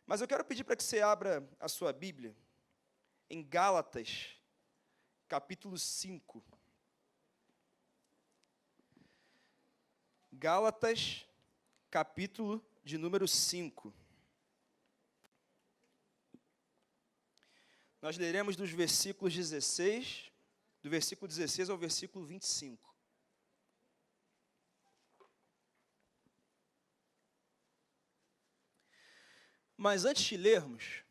Mas eu quero pedir para que você abra a sua Bíblia em Gálatas, capítulo 5. Gálatas, capítulo de número 5. Nós leremos dos versículos 16, do versículo 16 ao versículo 25. Mas antes de lermos,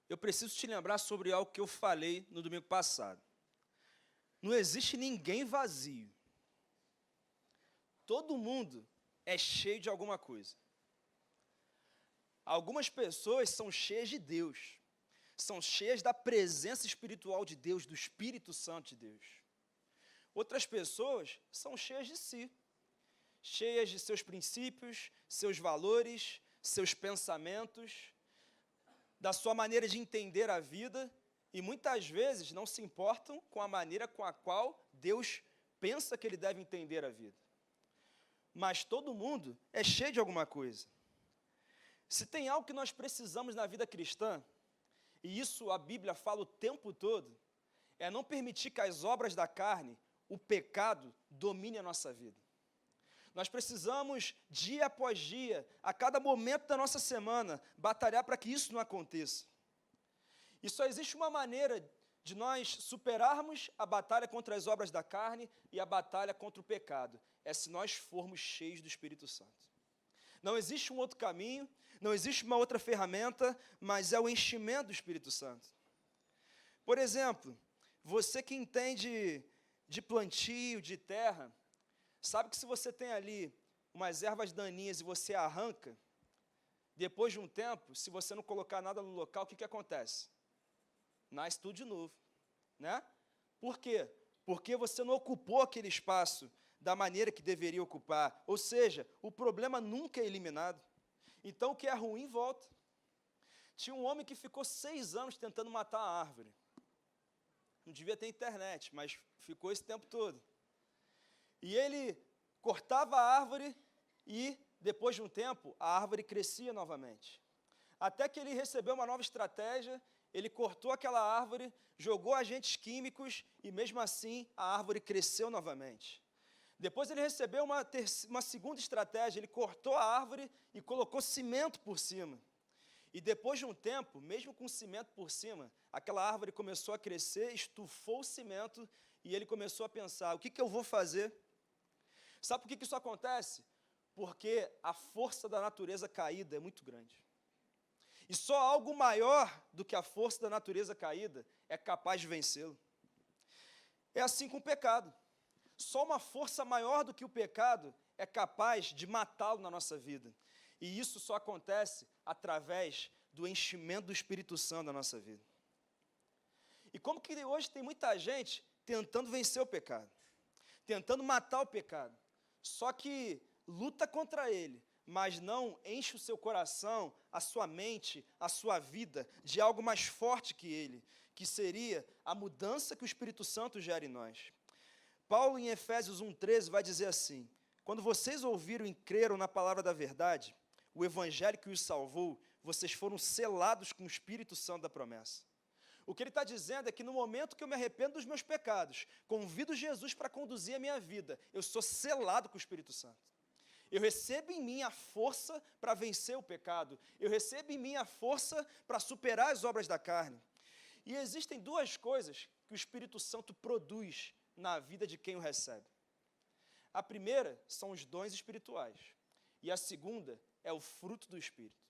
eu preciso te lembrar sobre algo que eu falei no domingo passado. Não existe ninguém vazio. Todo mundo é cheio de alguma coisa. Algumas pessoas são cheias de Deus, são cheias da presença espiritual de Deus, do Espírito Santo de Deus. Outras pessoas são cheias de si, cheias de seus princípios, seus valores, seus pensamentos, da sua maneira de entender a vida, e muitas vezes não se importam com a maneira com a qual Deus pensa que ele deve entender a vida. Mas todo mundo é cheio de alguma coisa. Se tem algo que nós precisamos na vida cristã, e isso a Bíblia fala o tempo todo, é não permitir que as obras da carne, o pecado, domine a nossa vida. Nós precisamos, dia após dia, a cada momento da nossa semana, batalhar para que isso não aconteça. E só existe uma maneira de nós superarmos a batalha contra as obras da carne e a batalha contra o pecado, é se nós formos cheios do Espírito Santo. Não existe um outro caminho, não existe uma outra ferramenta, mas é o enchimento do Espírito Santo. Por exemplo, você que entende de plantio, de terra, sabe que se você tem ali umas ervas daninhas e você arranca, depois de um tempo, se você não colocar nada no local, o que acontece? Nasce tudo de novo, né? Por quê? Porque você não ocupou aquele espaço da maneira que deveria ocupar, ou seja, o problema nunca é eliminado. Então, o que é ruim, volta. Tinha um homem que ficou 6 anos tentando matar a árvore. Não devia ter internet, mas ficou esse tempo todo. E ele cortava a árvore e, depois de um tempo, a árvore crescia novamente. Até que ele recebeu uma nova estratégia, ele cortou aquela árvore, jogou agentes químicos e, mesmo assim, a árvore cresceu novamente. Depois ele recebeu uma segunda estratégia, ele cortou a árvore e colocou cimento por cima. E depois de um tempo, mesmo com cimento por cima, aquela árvore começou a crescer, estufou o cimento e ele começou a pensar, o que eu vou fazer? Sabe por que isso acontece? Porque a força da natureza caída é muito grande. E só algo maior do que a força da natureza caída é capaz de vencê-lo. É assim com o pecado. Só uma força maior do que o pecado é capaz de matá-lo na nossa vida. E isso só acontece através do enchimento do Espírito Santo na nossa vida. E como que hoje tem muita gente tentando vencer o pecado, tentando matar o pecado, só que luta contra ele, mas não enche o seu coração, a sua mente, a sua vida de algo mais forte que ele, que seria a mudança que o Espírito Santo gera em nós. Paulo, em Efésios 1,13, vai dizer assim, quando vocês ouviram e creram na palavra da verdade, o evangelho que os salvou, vocês foram selados com o Espírito Santo da promessa. O que ele está dizendo é que no momento que eu me arrependo dos meus pecados, convido Jesus para conduzir a minha vida, eu sou selado com o Espírito Santo. Eu recebo em mim a força para vencer o pecado, eu recebo em mim a força para superar as obras da carne. E existem duas coisas que o Espírito Santo produz na vida de quem o recebe. A primeira são os dons espirituais, e a segunda é o fruto do Espírito.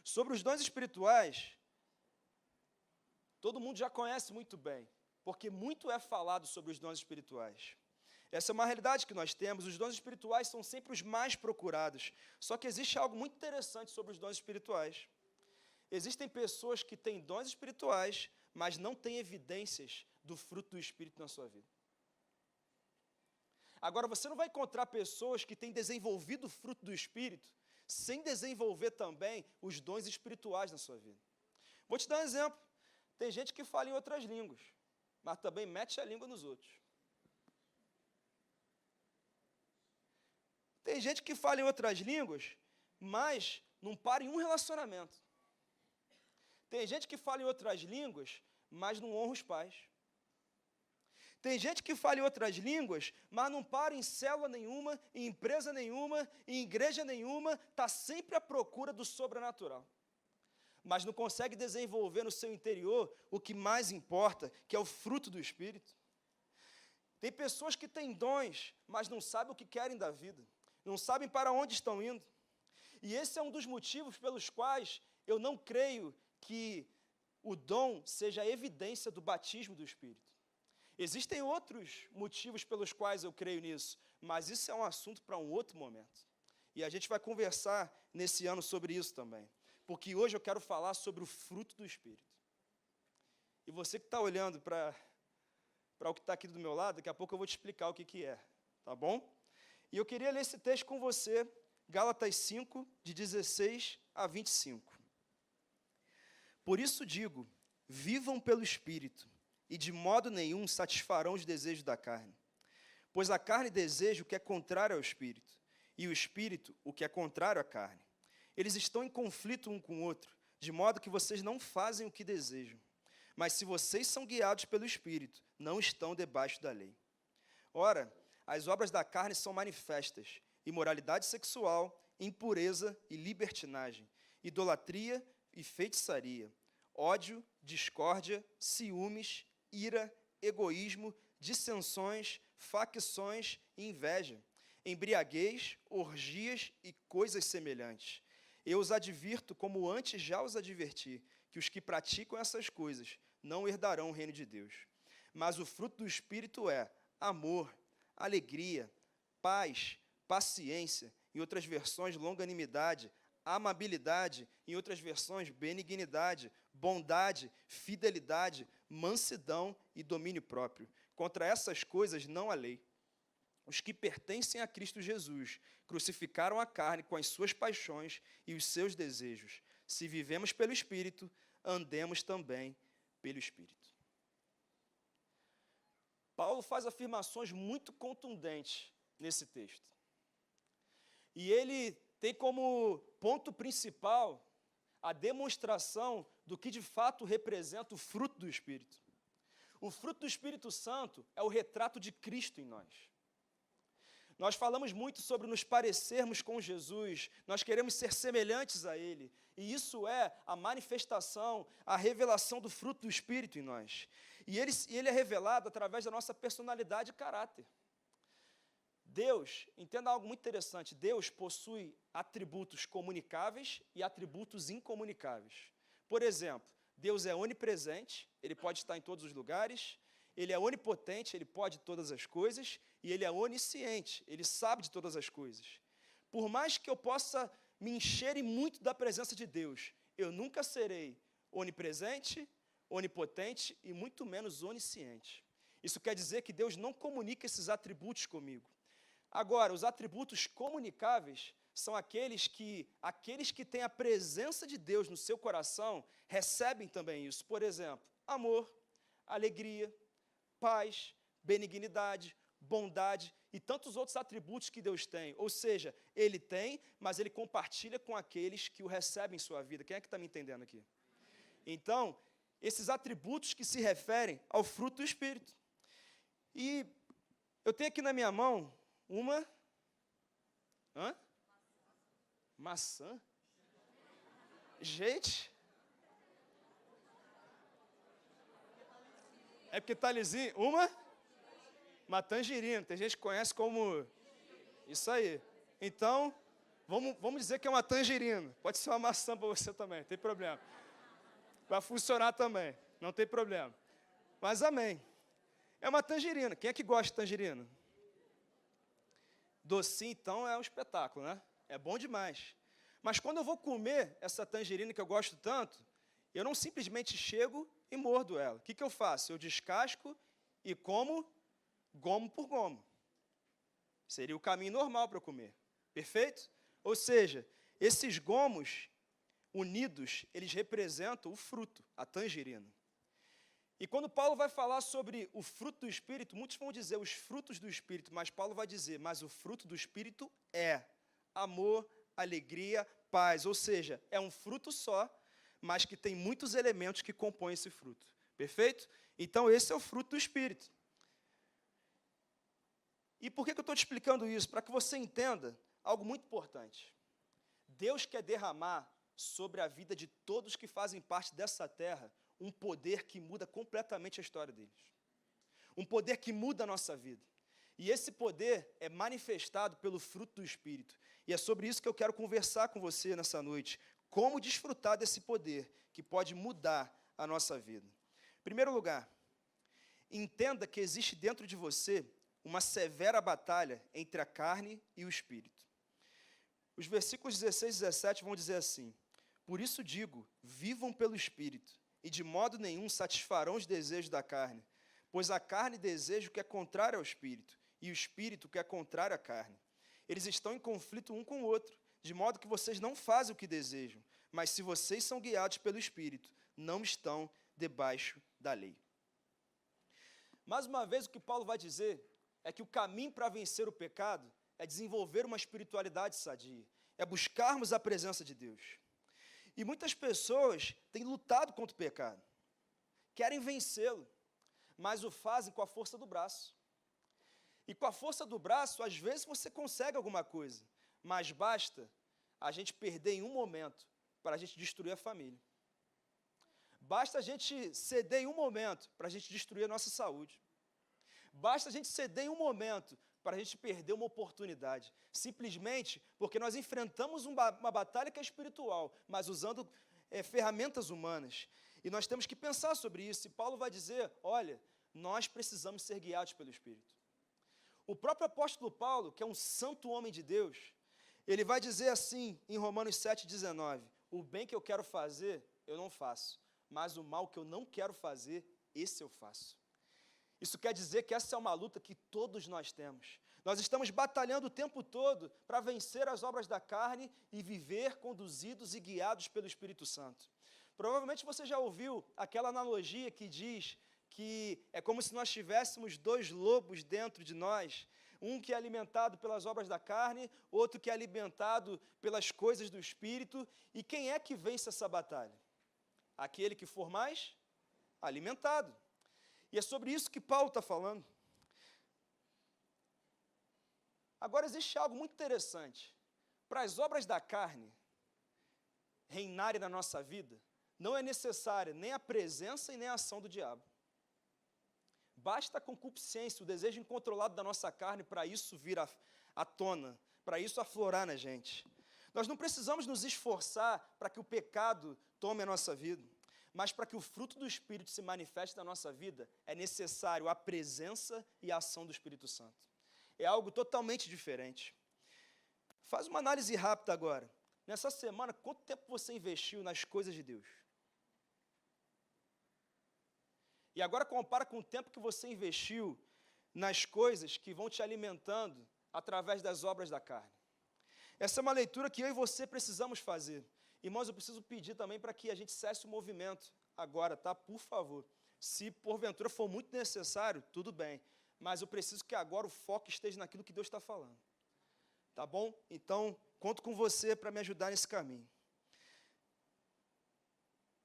Sobre os dons espirituais, todo mundo já conhece muito bem, porque muito é falado sobre os dons espirituais. Essa é uma realidade que nós temos, os dons espirituais são sempre os mais procurados, só que existe algo muito interessante sobre os dons espirituais. Existem pessoas que têm dons espirituais, mas não têm evidências do fruto do Espírito na sua vida. Agora, você não vai encontrar pessoas que têm desenvolvido o fruto do Espírito sem desenvolver também os dons espirituais na sua vida. Vou te dar um exemplo. Tem gente que fala em outras línguas, mas também mete a língua nos outros. Tem gente que fala em outras línguas, mas não para em um relacionamento. Tem gente que fala em outras línguas, mas não honra os pais. Tem gente que fala em outras línguas, mas não para em célula nenhuma, em empresa nenhuma, em igreja nenhuma, está sempre à procura do sobrenatural. Mas não consegue desenvolver no seu interior o que mais importa, que é o fruto do Espírito. Tem pessoas que têm dons, mas não sabem o que querem da vida, não sabem para onde estão indo. E esse é um dos motivos pelos quais eu não creio que o dom seja a evidência do batismo do Espírito. Existem outros motivos pelos quais eu creio nisso, mas isso é um assunto para um outro momento. E a gente vai conversar nesse ano sobre isso também, porque hoje eu quero falar sobre o fruto do Espírito. E você que está olhando para o que está aqui do meu lado, daqui a pouco eu vou te explicar o que é, tá bom? E eu queria ler esse texto com você, Gálatas 5, de 16 a 25. Por isso digo, vivam pelo Espírito, e de modo nenhum satisfarão os desejos da carne. Pois a carne deseja o que é contrário ao Espírito, e o Espírito o que é contrário à carne. Eles estão em conflito um com o outro, de modo que vocês não fazem o que desejam. Mas se vocês são guiados pelo Espírito, não estão debaixo da lei. Ora, as obras da carne são manifestas: imoralidade sexual, impureza e libertinagem, idolatria e feitiçaria, ódio, discórdia, ciúmes, ira, egoísmo, dissensões, facções e inveja, embriaguez, orgias e coisas semelhantes. Eu os advirto, como antes já os adverti, que os que praticam essas coisas não herdarão o reino de Deus. Mas o fruto do Espírito é amor, alegria, paz, paciência, em outras versões, longanimidade, amabilidade, em outras versões, benignidade, bondade, fidelidade, mansidão e domínio próprio. Contra essas coisas não há lei. Os que pertencem a Cristo Jesus crucificaram a carne com as suas paixões e os seus desejos. Se vivemos pelo Espírito, andemos também pelo Espírito. Paulo faz afirmações muito contundentes nesse texto. E ele tem como ponto principal a demonstração do que de fato representa o fruto do Espírito. O fruto do Espírito Santo é o retrato de Cristo em nós. Nós falamos muito sobre nos parecermos com Jesus, nós queremos ser semelhantes a Ele, e isso é a manifestação, a revelação do fruto do Espírito em nós. E ele é revelado através da nossa personalidade e caráter. Deus, entenda algo muito interessante, Deus possui atributos comunicáveis e atributos incomunicáveis. Por exemplo, Deus é onipresente, Ele pode estar em todos os lugares, Ele é onipotente, Ele pode todas as coisas, e Ele é onisciente, Ele sabe de todas as coisas. Por mais que eu possa me encher muito da presença de Deus, eu nunca serei onipresente, onipotente e muito menos onisciente. Isso quer dizer que Deus não comunica esses atributos comigo. Agora, os atributos comunicáveis são aqueles que têm a presença de Deus no seu coração recebem também isso. Por exemplo, amor, alegria, paz, benignidade, bondade e tantos outros atributos que Deus tem. Ou seja, Ele tem, mas Ele compartilha com aqueles que o recebem em sua vida. Quem é que está me entendendo aqui? Então, esses atributos que se referem ao fruto do Espírito. E eu tenho aqui na minha mão uma... Maçã? Gente... É porque está lisinho. Uma tangerina. Tem gente que conhece como... Isso aí. Então, vamos dizer que é uma tangerina. Pode ser uma maçã para você também, não tem problema. Vai funcionar também, não tem problema. Mas amém. É uma tangerina. Quem é que gosta de tangerina? Docinho, então, é um espetáculo, né? É bom demais. Mas quando eu vou comer essa tangerina que eu gosto tanto, eu não simplesmente chego e mordo ela. O que eu faço? Eu descasco e como gomo por gomo. Seria o caminho normal para eu comer. Perfeito? Ou seja, esses gomos unidos, eles representam o fruto, a tangerina. E quando Paulo vai falar sobre o fruto do Espírito, muitos vão dizer os frutos do Espírito, mas Paulo vai dizer, mas o fruto do Espírito é amor, alegria, paz. Ou seja, é um fruto só, mas que tem muitos elementos que compõem esse fruto. Perfeito? Então, esse é o fruto do Espírito. E por que eu estou te explicando isso? Para que você entenda algo muito importante. Deus quer derramar sobre a vida de todos que fazem parte dessa terra um poder que muda completamente a história deles. Um poder que muda a nossa vida. E esse poder é manifestado pelo fruto do Espírito. E é sobre isso que eu quero conversar com você nessa noite. Como desfrutar desse poder que pode mudar a nossa vida. Em primeiro lugar, entenda que existe dentro de você uma severa batalha entre a carne e o Espírito. Os versículos 16 e 17 vão dizer assim: por isso digo, vivam pelo Espírito, e de modo nenhum satisfarão os desejos da carne, pois a carne deseja o que é contrário ao Espírito, e o Espírito o que é contrário à carne. Eles estão em conflito um com o outro, de modo que vocês não fazem o que desejam, mas se vocês são guiados pelo Espírito, não estão debaixo da lei. Mais uma vez, o que Paulo vai dizer é que o caminho para vencer o pecado é desenvolver uma espiritualidade sadia, é buscarmos a presença de Deus. E muitas pessoas têm lutado contra o pecado, querem vencê-lo, mas o fazem com a força do braço. E com a força do braço, às vezes você consegue alguma coisa, mas basta a gente perder em um momento para a gente destruir a família. Basta a gente ceder em um momento para a gente destruir a nossa saúde. Basta a gente ceder em um momento para a gente perder uma oportunidade, simplesmente porque nós enfrentamos uma batalha que é espiritual, mas usando ferramentas humanas. E nós temos que pensar sobre isso. E Paulo vai dizer, olha, nós precisamos ser guiados pelo Espírito. O próprio apóstolo Paulo, que é um santo homem de Deus, ele vai dizer assim, em Romanos 7,19, o bem que eu quero fazer, eu não faço, mas o mal que eu não quero fazer, esse eu faço. Isso quer dizer que essa é uma luta que todos nós temos. Nós estamos batalhando o tempo todo para vencer as obras da carne e viver conduzidos e guiados pelo Espírito Santo. Provavelmente você já ouviu aquela analogia que diz que é como se nós tivéssemos dois lobos dentro de nós, um que é alimentado pelas obras da carne, outro que é alimentado pelas coisas do Espírito. E quem é que vence essa batalha? Aquele que for mais alimentado. E é sobre isso que Paulo está falando. Agora, existe algo muito interessante. Para as obras da carne reinarem na nossa vida, não é necessária nem a presença e nem a ação do diabo. Basta a concupiscência, o desejo incontrolado da nossa carne para isso vir à tona, para isso aflorar na gente. Nós não precisamos nos esforçar para que o pecado tome a nossa vida. Mas para que o fruto do Espírito se manifeste na nossa vida, é necessário a presença e a ação do Espírito Santo. É algo totalmente diferente. Faz uma análise rápida agora. Nessa semana, quanto tempo você investiu nas coisas de Deus? E agora compara com o tempo que você investiu nas coisas que vão te alimentando através das obras da carne. Essa é uma leitura que eu e você precisamos fazer. Irmãos, eu preciso pedir também para que a gente cesse o movimento agora, tá? Por favor. Se porventura for muito necessário, tudo bem. Mas eu preciso que agora o foco esteja naquilo que Deus está falando. Tá bom? Então, conto com você para me ajudar nesse caminho.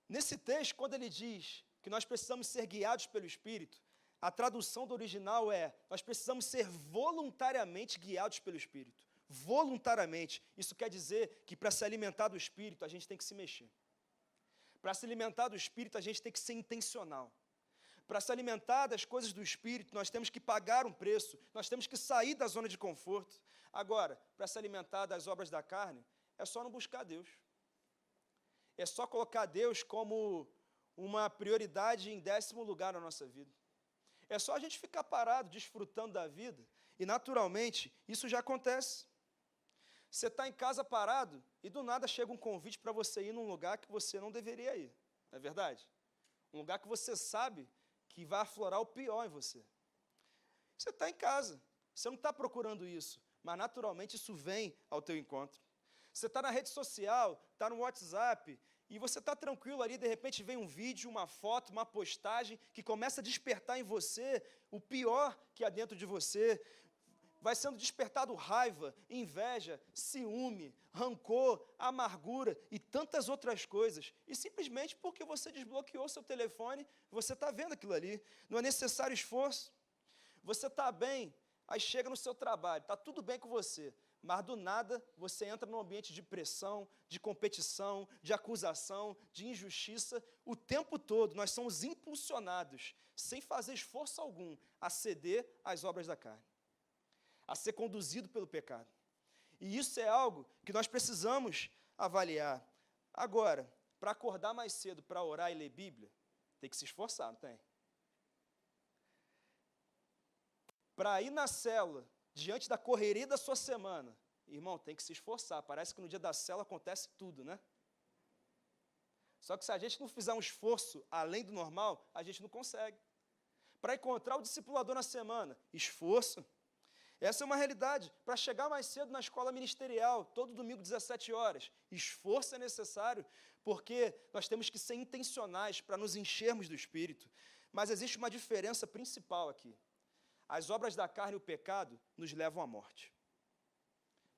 Nesse texto, quando ele diz que nós precisamos ser guiados pelo Espírito, a tradução do original é: nós precisamos ser voluntariamente guiados pelo Espírito. Voluntariamente. Isso quer dizer que para se alimentar do Espírito, a gente tem que se mexer. Para se alimentar do Espírito, a gente tem que ser intencional. Para se alimentar das coisas do Espírito, nós temos que pagar um preço, nós temos que sair da zona de conforto. Agora, para se alimentar das obras da carne, é só não buscar Deus. É só colocar Deus como uma prioridade em 10º lugar na nossa vida. É só a gente ficar parado, desfrutando da vida, e naturalmente, isso já acontece. Você está em casa parado e do nada chega um convite para você ir num lugar que você não deveria ir. Não é verdade? Um lugar que você sabe que vai aflorar o pior em você. Você está em casa, você não está procurando isso, mas naturalmente isso vem ao teu encontro. Você está na rede social, está no WhatsApp, E você está tranquilo ali, de repente vem um vídeo, uma foto, uma postagem que começa a despertar em você o pior que há dentro de você. Vai sendo despertado raiva, inveja, ciúme, rancor, amargura e tantas outras coisas. E simplesmente porque você desbloqueou seu telefone, você está vendo aquilo ali. Não é necessário esforço. Você está bem, aí chega no seu trabalho, está tudo bem com você. Mas do nada você entra num ambiente de pressão, de competição, de acusação, de injustiça. O tempo todo nós somos impulsionados, sem fazer esforço algum, a ceder às obras da carne, a ser conduzido pelo pecado. E isso é algo que nós precisamos avaliar. Agora, para acordar mais cedo, para orar e ler Bíblia, tem que se esforçar, não tem? Para ir na célula, diante da correria da sua semana, irmão, tem que se esforçar. Parece que no dia da célula acontece tudo, né? Só que se a gente não fizer um esforço além do normal, a gente não consegue. Para encontrar o discipulador na semana, esforço. Essa é uma realidade. Para chegar mais cedo na escola ministerial, todo domingo, 17 horas, esforço é necessário, porque nós temos que ser intencionais para nos enchermos do Espírito. Mas existe uma diferença principal aqui. As obras da carne e o pecado nos levam à morte.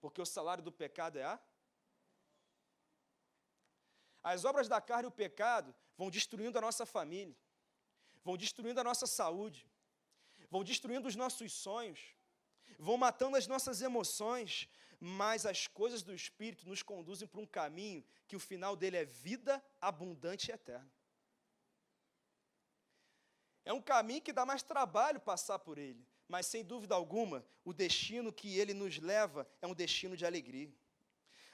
Porque o salário do pecado é a... As obras da carne e o pecado vão destruindo a nossa família, vão destruindo a nossa saúde, vão destruindo os nossos sonhos, vão matando as nossas emoções, mas as coisas do Espírito nos conduzem para um caminho que o final dele é vida abundante e eterna. É um caminho que dá mais trabalho passar por ele, mas sem dúvida alguma, o destino que ele nos leva é um destino de alegria.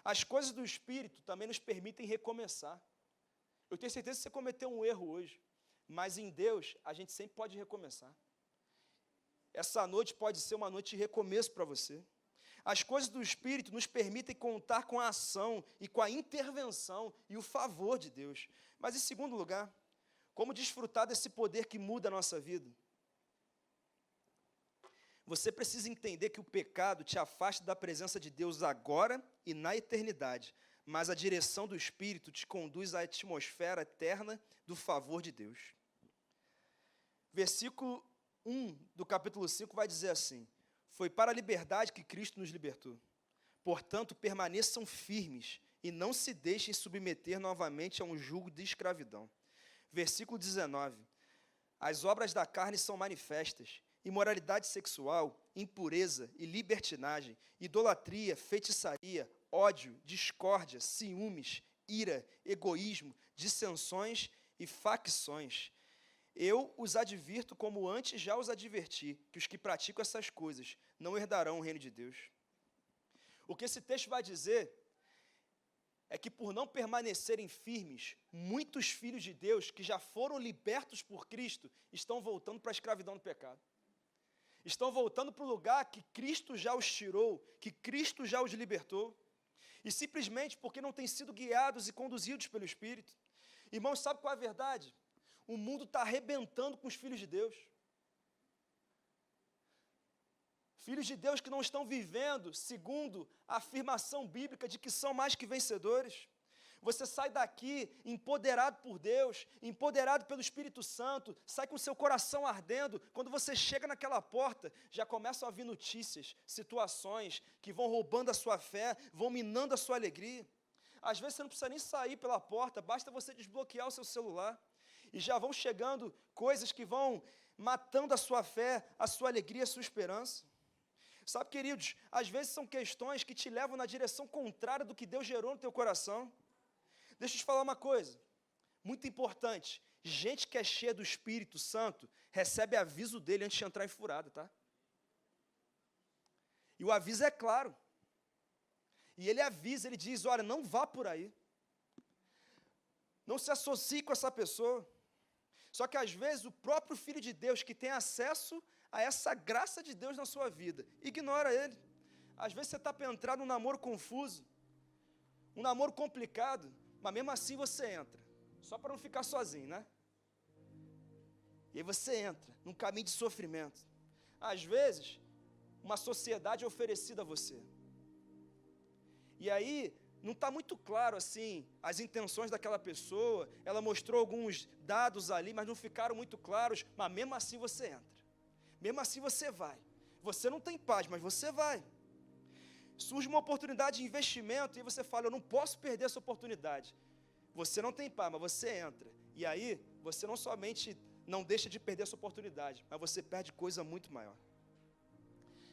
As coisas do Espírito também nos permitem recomeçar. Eu tenho certeza que você cometeu um erro hoje, mas em Deus a gente sempre pode recomeçar. Essa noite pode ser uma noite de recomeço para você. As coisas do Espírito nos permitem contar com a ação e com a intervenção e o favor de Deus. Mas em segundo lugar, como desfrutar desse poder que muda a nossa vida? Você precisa entender que o pecado te afasta da presença de Deus agora e na eternidade, mas a direção do Espírito te conduz à atmosfera eterna do favor de Deus. Versículo 1 do capítulo 5 vai dizer assim: foi para a liberdade que Cristo nos libertou. Portanto, permaneçam firmes e não se deixem submeter novamente a um jugo de escravidão. Versículo 19, as obras da carne são manifestas: imoralidade sexual, impureza e libertinagem, idolatria, feitiçaria, ódio, discórdia, ciúmes, ira, egoísmo, dissensões e facções. Eu os advirto como antes já os adverti, que os que praticam essas coisas não herdarão o reino de Deus. O que esse texto vai dizer é que por não permanecerem firmes, muitos filhos de Deus que já foram libertos por Cristo estão voltando para a escravidão do pecado. Estão voltando para o lugar que Cristo já os tirou, que Cristo já os libertou. E simplesmente porque não têm sido guiados e conduzidos pelo Espírito. Irmãos, sabe qual é a verdade? O mundo está arrebentando com os filhos de Deus. Filhos de Deus que não estão vivendo segundo a afirmação bíblica de que são mais que vencedores. Você sai daqui empoderado por Deus, empoderado pelo Espírito Santo, sai com seu coração ardendo. Quando você chega naquela porta, já começam a vir notícias, situações que vão roubando a sua fé, vão minando a sua alegria. Às vezes você não precisa nem sair pela porta, basta você desbloquear o seu celular. E já vão chegando coisas que vão matando a sua fé, a sua alegria, a sua esperança. Sabe, queridos, às vezes são questões que te levam na direção contrária do que Deus gerou no teu coração. Deixa eu te falar uma coisa, muito importante. Gente que é cheia do Espírito Santo, recebe aviso dele antes de entrar em furada, tá? E o aviso é claro. E ele avisa, ele diz, olha, não vá por aí. Não se associe com essa pessoa. Só que às vezes o próprio Filho de Deus, que tem acesso a essa graça de Deus na sua vida, ignora ele. Às vezes você está para entrar num namoro confuso, um namoro complicado, mas mesmo assim você entra, só para não ficar sozinho, né? E aí você entra num caminho de sofrimento. Às vezes, uma sociedade é oferecida a você. E aí, não está muito claro assim as intenções daquela pessoa, ela mostrou alguns dados ali, mas não ficaram muito claros, mas mesmo assim você entra, mesmo assim você vai, você não tem paz, mas você vai. Surge uma oportunidade de investimento e você fala, eu não posso perder essa oportunidade. Você não tem paz, mas você entra, e aí você não somente não deixa de perder essa oportunidade, mas você perde coisa muito maior.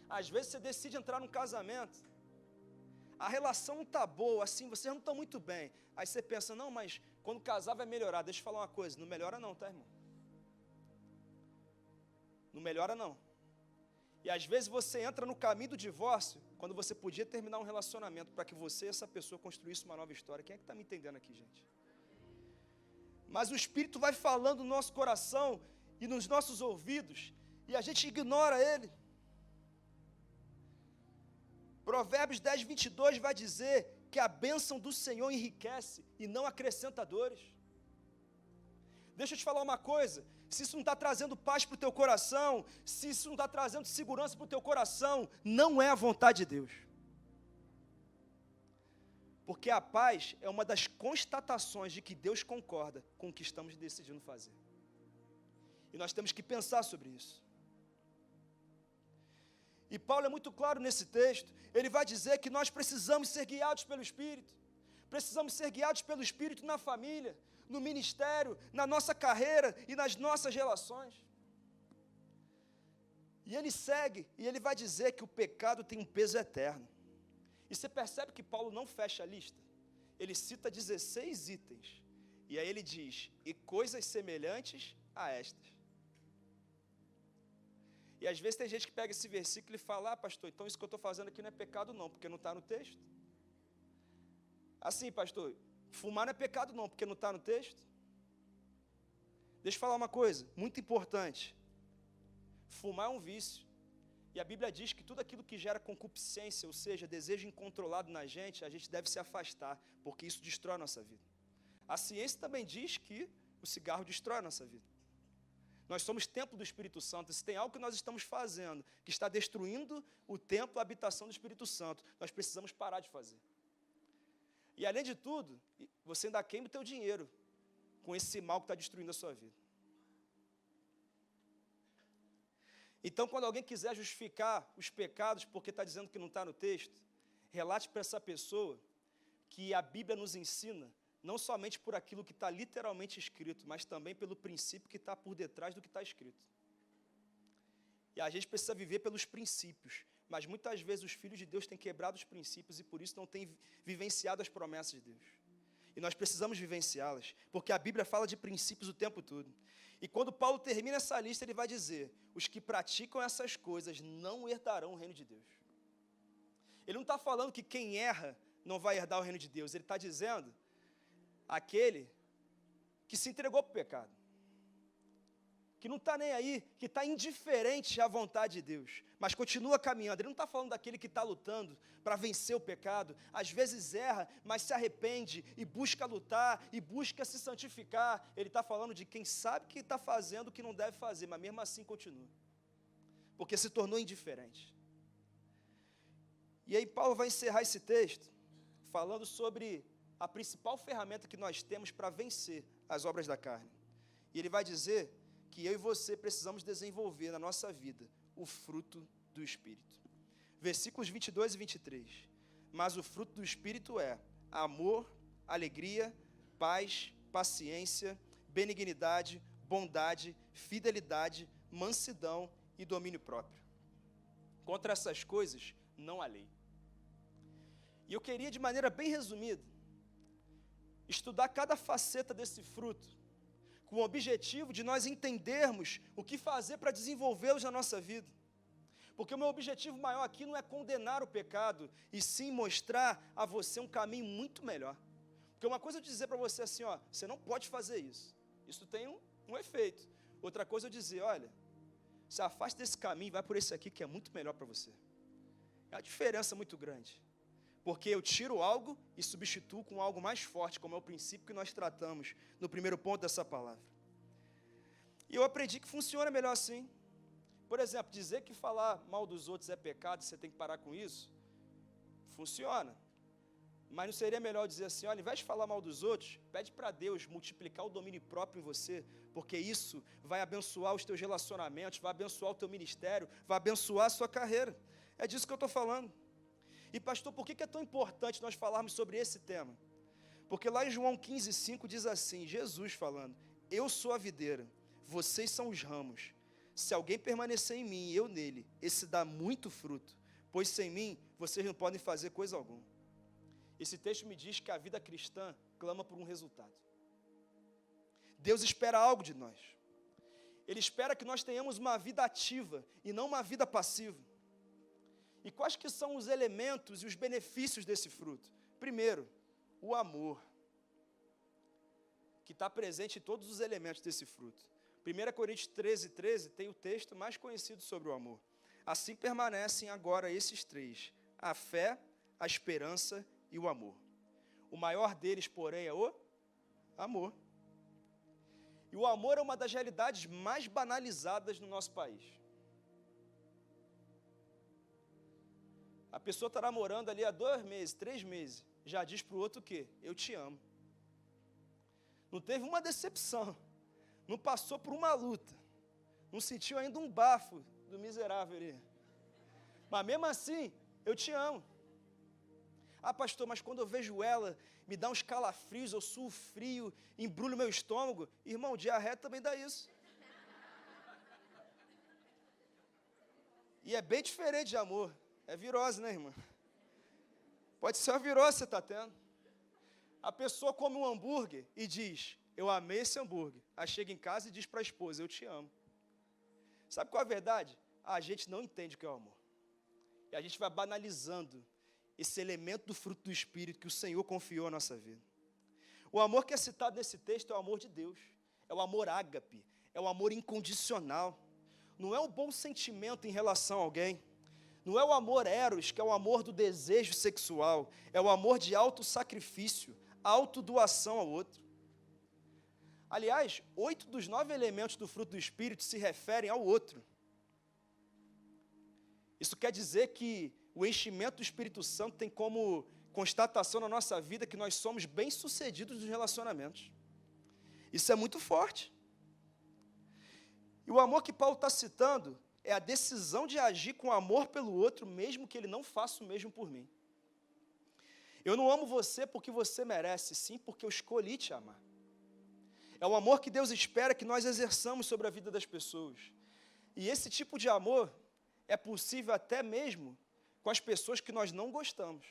Às vezes você decide entrar num casamento, a relação não está boa, assim, vocês não estão muito bem. Aí você pensa, não, mas quando casar vai melhorar. Deixa eu falar uma coisa, não melhora não, tá, irmão? Não melhora não. E às vezes você entra no caminho do divórcio, quando você podia terminar um relacionamento, para que você e essa pessoa construísse uma nova história. Quem é que está me entendendo aqui, gente? Mas o Espírito vai falando no nosso coração e nos nossos ouvidos, e a gente ignora ele. Provérbios 10, 22 vai dizer que a bênção do Senhor enriquece e não acrescenta dores. Deixa eu te falar uma coisa, se isso não está trazendo paz para o teu coração, se isso não está trazendo segurança para o teu coração, não é a vontade de Deus. Porque a paz é uma das constatações de que Deus concorda com o que estamos decidindo fazer. E nós temos que pensar sobre isso. E Paulo é muito claro nesse texto, ele vai dizer que nós precisamos ser guiados pelo Espírito, precisamos ser guiados pelo Espírito na família, no ministério, na nossa carreira e nas nossas relações. E ele segue, e ele vai dizer que o pecado tem um peso eterno. E você percebe que Paulo não fecha a lista? Ele cita 16 itens, e aí ele diz, e coisas semelhantes a estas. E às vezes tem gente que pega esse versículo e fala, pastor, então isso que eu estou fazendo aqui não é pecado não, porque não está no texto. Assim, pastor, fumar não é pecado não, porque não está no texto. Deixa eu falar uma coisa, muito importante. Fumar é um vício. E a Bíblia diz que tudo aquilo que gera concupiscência, ou seja, desejo incontrolado na gente, a gente deve se afastar, porque isso destrói a nossa vida. A ciência também diz que o cigarro destrói a nossa vida. Nós somos templo do Espírito Santo. Se tem algo que nós estamos fazendo, que está destruindo o templo, a habitação do Espírito Santo, nós precisamos parar de fazer. E além de tudo, você ainda queima o teu dinheiro com esse mal que está destruindo a sua vida. Então, quando alguém quiser justificar os pecados porque está dizendo que não está no texto, relate para essa pessoa que a Bíblia nos ensina, não somente por aquilo que está literalmente escrito, mas também pelo princípio que está por detrás do que está escrito. E a gente precisa viver pelos princípios, mas muitas vezes os filhos de Deus têm quebrado os princípios e por isso não têm vivenciado as promessas de Deus. E nós precisamos vivenciá-las, porque a Bíblia fala de princípios o tempo todo. E quando Paulo termina essa lista, ele vai dizer, os que praticam essas coisas não herdarão o reino de Deus. Ele não está falando que quem erra não vai herdar o reino de Deus, ele está dizendo aquele que se entregou para o pecado, que não está nem aí, que está indiferente à vontade de Deus, mas continua caminhando. Ele não está falando daquele que está lutando para vencer o pecado, às vezes erra, mas se arrepende e busca lutar, e busca se santificar. Ele está falando de quem sabe que está fazendo o que não deve fazer, mas mesmo assim continua, porque se tornou indiferente. E aí Paulo vai encerrar esse texto falando sobre a principal ferramenta que nós temos para vencer as obras da carne. E ele vai dizer que eu e você precisamos desenvolver na nossa vida o fruto do Espírito. Versículos 22 e 23. Mas o fruto do Espírito é amor, alegria, paz, paciência, benignidade, bondade, fidelidade, mansidão e domínio próprio. Contra essas coisas não há lei. E eu queria, de maneira bem resumida, estudar cada faceta desse fruto, com o objetivo de nós entendermos o que fazer para desenvolvê-los na nossa vida. Porque o meu objetivo maior aqui não é condenar o pecado, e sim mostrar a você um caminho muito melhor. Porque uma coisa é eu dizer para você assim, você não pode fazer isso. Isso tem um efeito. Outra coisa é eu dizer, olha, se afaste desse caminho e vai por esse aqui que é muito melhor para você. É uma diferença muito grande. Porque eu tiro algo e substituo com algo mais forte, como é o princípio que nós tratamos no primeiro ponto dessa palavra. E eu aprendi que funciona melhor assim. Por exemplo, dizer que falar mal dos outros é pecado, você tem que parar com isso, funciona. Mas não seria melhor dizer assim, olha, ao invés de falar mal dos outros, pede para Deus multiplicar o domínio próprio em você, porque isso vai abençoar os teus relacionamentos, vai abençoar o teu ministério, vai abençoar a sua carreira. É disso que eu estou falando. E pastor, por que é tão importante nós falarmos sobre esse tema? Porque lá em João 15,5 diz assim, Jesus falando, eu sou a videira, vocês são os ramos. Se alguém permanecer em mim e eu nele, esse dá muito fruto, pois sem mim vocês não podem fazer coisa alguma. Esse texto me diz que a vida cristã clama por um resultado. Deus espera algo de nós. Ele espera que nós tenhamos uma vida ativa e não uma vida passiva. E quais que são os elementos e os benefícios desse fruto? Primeiro, o amor, que está presente em todos os elementos desse fruto. 1 Coríntios 13 tem o texto mais conhecido sobre o amor. Assim permanecem agora esses três, a fé, a esperança e o amor. O maior deles, porém, é o amor. E o amor é uma das realidades mais banalizadas no nosso país. A pessoa está namorando ali há 2 meses, 3 meses, já diz para o outro o quê? Eu te amo. Não teve uma decepção, não passou por uma luta, não sentiu ainda um bafo do miserável ali. Mas mesmo assim, eu te amo. Ah, pastor, mas quando eu vejo ela, me dá uns calafrios, eu suo frio, embrulho meu estômago. Irmão, diarreia também dá isso. E é bem diferente de amor. É virose, né, irmã? Pode ser uma virose que você está tendo. A pessoa come um hambúrguer e diz, eu amei esse hambúrguer. Aí chega em casa e diz para a esposa, eu te amo. Sabe qual é a verdade? A gente não entende o que é o amor. E a gente vai banalizando esse elemento do fruto do Espírito que o Senhor confiou à nossa vida. O amor que é citado nesse texto é o amor de Deus. É o amor ágape. É o amor incondicional. Não é um bom sentimento em relação a alguém. Não é o amor eros, que é o amor do desejo sexual. É o amor de autossacrifício, autodoação ao outro. Aliás, 8 dos 9 elementos do fruto do Espírito se referem ao outro. Isso quer dizer que o enchimento do Espírito Santo tem como constatação na nossa vida que nós somos bem-sucedidos nos relacionamentos. Isso é muito forte. E o amor que Paulo está citando é a decisão de agir com amor pelo outro, mesmo que ele não faça o mesmo por mim. Eu não amo você porque você merece, sim porque eu escolhi te amar. É o amor que Deus espera que nós exerçamos sobre a vida das pessoas. E esse tipo de amor é possível até mesmo com as pessoas que nós não gostamos.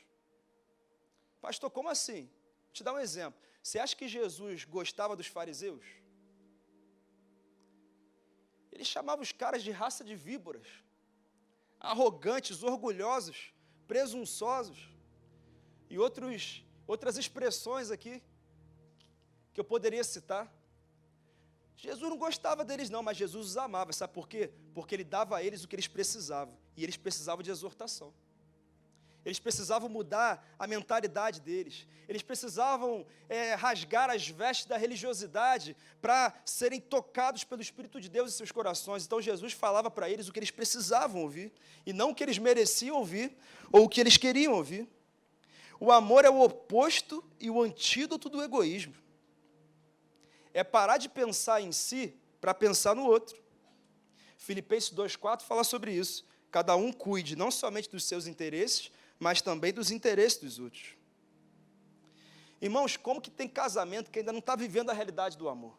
Pastor, como assim? Vou te dar um exemplo. Você acha que Jesus gostava dos fariseus? Ele chamava os caras de raça de víboras, arrogantes, orgulhosos, presunçosos, e outras expressões aqui que eu poderia citar. Jesus não gostava deles não, mas Jesus os amava. Sabe por quê? Porque ele dava a eles o que eles precisavam. E eles precisavam de exortação. Eles precisavam mudar a mentalidade deles. Eles precisavam rasgar as vestes da religiosidade para serem tocados pelo Espírito de Deus em seus corações. Então Jesus falava para eles o que eles precisavam ouvir, e não o que eles mereciam ouvir, ou o que eles queriam ouvir. O amor é o oposto e o antídoto do egoísmo. É parar de pensar em si para pensar no outro. Filipenses 2,4 fala sobre isso. Cada um cuide não somente dos seus interesses, mas também dos interesses dos outros. Irmãos, como que tem casamento que ainda não está vivendo a realidade do amor?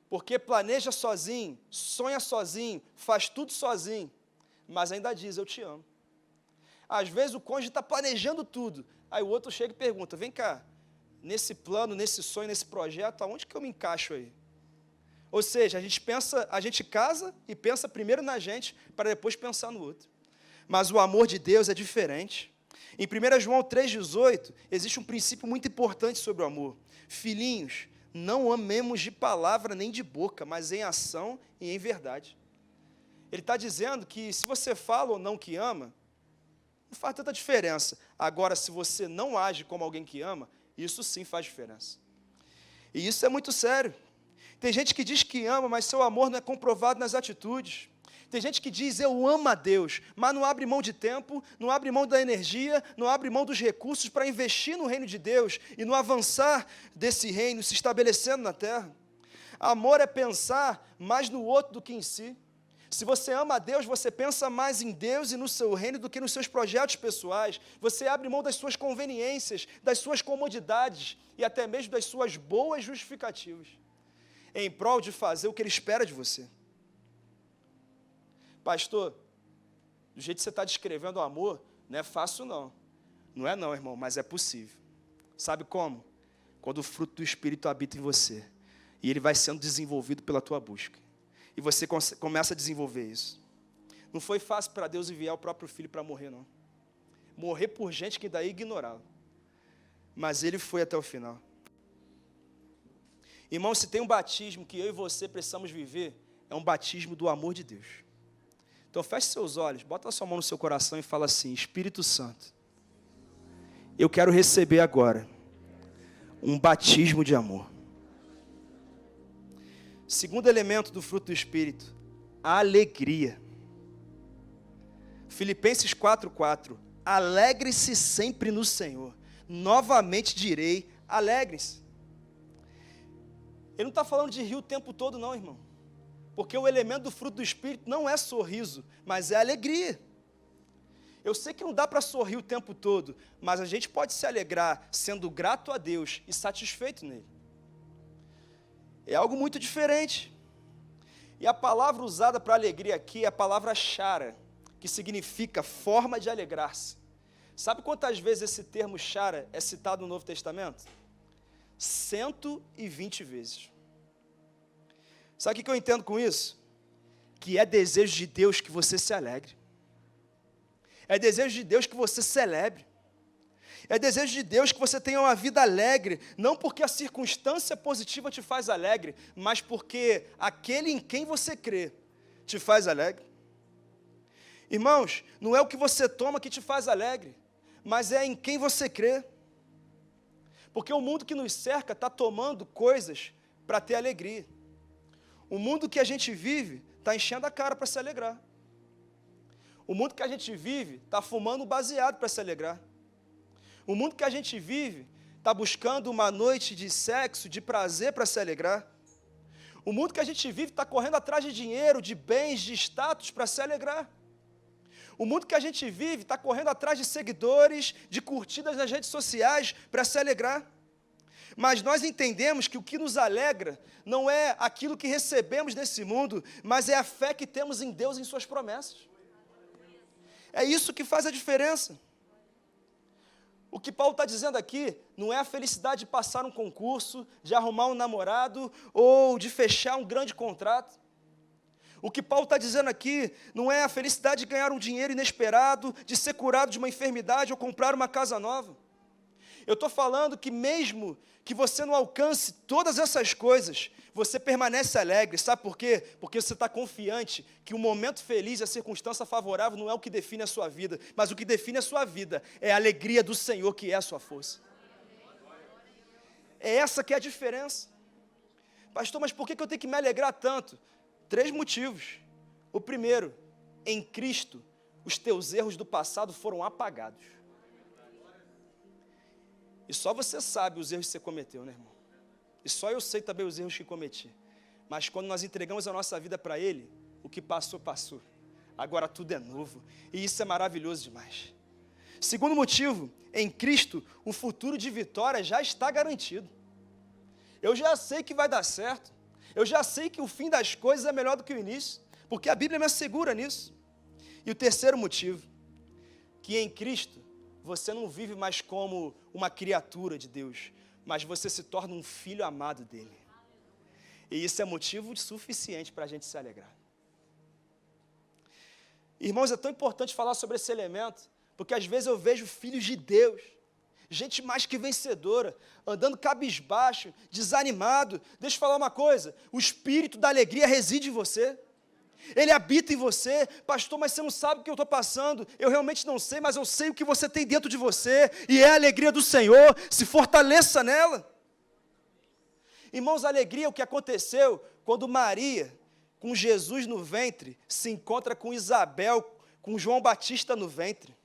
Porque planeja sozinho, sonha sozinho, faz tudo sozinho, mas ainda diz, eu te amo. Às vezes o cônjuge está planejando tudo, aí o outro chega e pergunta, vem cá, nesse plano, nesse sonho, nesse projeto, aonde que eu me encaixo aí? Ou seja, a gente casa e pensa primeiro na gente, para depois pensar no outro. Mas o amor de Deus é diferente. Em 1 João 3,18, existe um princípio muito importante sobre o amor. Filhinhos, não amemos de palavra nem de boca, mas em ação e em verdade. Ele está dizendo que se você fala ou não que ama, não faz tanta diferença. Agora, se você não age como alguém que ama, isso sim faz diferença. E isso é muito sério. Tem gente que diz que ama, mas seu amor não é comprovado nas atitudes. Tem gente que diz, eu amo a Deus, mas não abre mão de tempo, não abre mão da energia, não abre mão dos recursos para investir no reino de Deus e no avançar desse reino, se estabelecendo na terra. Amor é pensar mais no outro do que em si. Se você ama a Deus, você pensa mais em Deus e no seu reino do que nos seus projetos pessoais. Você abre mão das suas conveniências, das suas comodidades e até mesmo das suas boas justificativas, em prol de fazer o que Ele espera de você. Pastor, do jeito que você está descrevendo o amor, não é fácil não. Não é não, irmão, mas é possível. Sabe como? Quando o fruto do Espírito habita em você e ele vai sendo desenvolvido pela tua busca. E você começa a desenvolver isso. Não foi fácil para Deus enviar o próprio Filho para morrer, não. Morrer por gente que daí ignorava. Mas Ele foi até o final. Irmão, se tem um batismo que eu e você precisamos viver, é um batismo do amor de Deus. Então feche seus olhos, bota a sua mão no seu coração e fala assim, Espírito Santo, eu quero receber agora um batismo de amor. Segundo elemento do fruto do Espírito, a alegria. Filipenses 4:4, alegre-se sempre no Senhor. Novamente direi, alegre-se. Ele não está falando de rir o tempo todo não, irmão. Porque o elemento do fruto do Espírito não é sorriso, mas é alegria. Eu sei que não dá para sorrir o tempo todo, mas a gente pode se alegrar sendo grato a Deus e satisfeito nele. É algo muito diferente. E a palavra usada para alegria aqui é a palavra chara, que significa forma de alegrar-se. Sabe quantas vezes esse termo chara é citado no Novo Testamento? 120 vezes. Sabe o que eu entendo com isso? Que é desejo de Deus que você se alegre. É desejo de Deus que você celebre. É desejo de Deus que você tenha uma vida alegre, não porque a circunstância positiva te faz alegre, mas porque aquele em quem você crê te faz alegre. Irmãos, não é o que você toma que te faz alegre, mas é em quem você crê. Porque o mundo que nos cerca está tomando coisas para ter alegria. O mundo que a gente vive está enchendo a cara para se alegrar. O mundo que a gente vive está fumando baseado para se alegrar. O mundo que a gente vive está buscando uma noite de sexo, de prazer para se alegrar. O mundo que a gente vive está correndo atrás de dinheiro, de bens, de status para se alegrar. O mundo que a gente vive está correndo atrás de seguidores, de curtidas nas redes sociais para se alegrar. Mas nós entendemos que o que nos alegra não é aquilo que recebemos nesse mundo, mas é a fé que temos em Deus e em suas promessas. É isso que faz a diferença. O que Paulo está dizendo aqui não é a felicidade de passar um concurso, de arrumar um namorado ou de fechar um grande contrato. O que Paulo está dizendo aqui não é a felicidade de ganhar um dinheiro inesperado, de ser curado de uma enfermidade ou comprar uma casa nova. Eu estou falando que mesmo que você não alcance todas essas coisas, você permanece alegre. Sabe por quê? Porque você está confiante que o momento feliz e a circunstância favorável não é o que define a sua vida, mas o que define a sua vida é a alegria do Senhor, que é a sua força. É essa que é a diferença. Pastor, mas por que eu tenho que me alegrar tanto? 3 motivos. O primeiro, em Cristo, os teus erros do passado foram apagados. E só você sabe os erros que você cometeu, né, irmão? E só eu sei também os erros que cometi. Mas quando nós entregamos a nossa vida para Ele, o que passou, passou. Agora tudo é novo. E isso é maravilhoso demais. Segundo motivo, em Cristo, o futuro de vitória já está garantido. Eu já sei que vai dar certo. Eu já sei que o fim das coisas é melhor do que o início. Porque a Bíblia me assegura nisso. E o terceiro motivo, que em Cristo, você não vive mais como uma criatura de Deus, mas você se torna um filho amado dele. E isso é motivo suficiente para a gente se alegrar. Irmãos, é tão importante falar sobre esse elemento, porque às vezes eu vejo filhos de Deus, gente mais que vencedora, andando cabisbaixo, desanimado. Deixa eu falar uma coisa, o espírito da alegria reside em você. Ele habita em você. Pastor, mas você não sabe o que eu estou passando. Eu realmente não sei, mas eu sei o que você tem dentro de você, e é a alegria do Senhor. Se fortaleça nela. Irmãos, a alegria é o que aconteceu quando Maria com Jesus no ventre, se encontra com Isabel, com João Batista no ventre.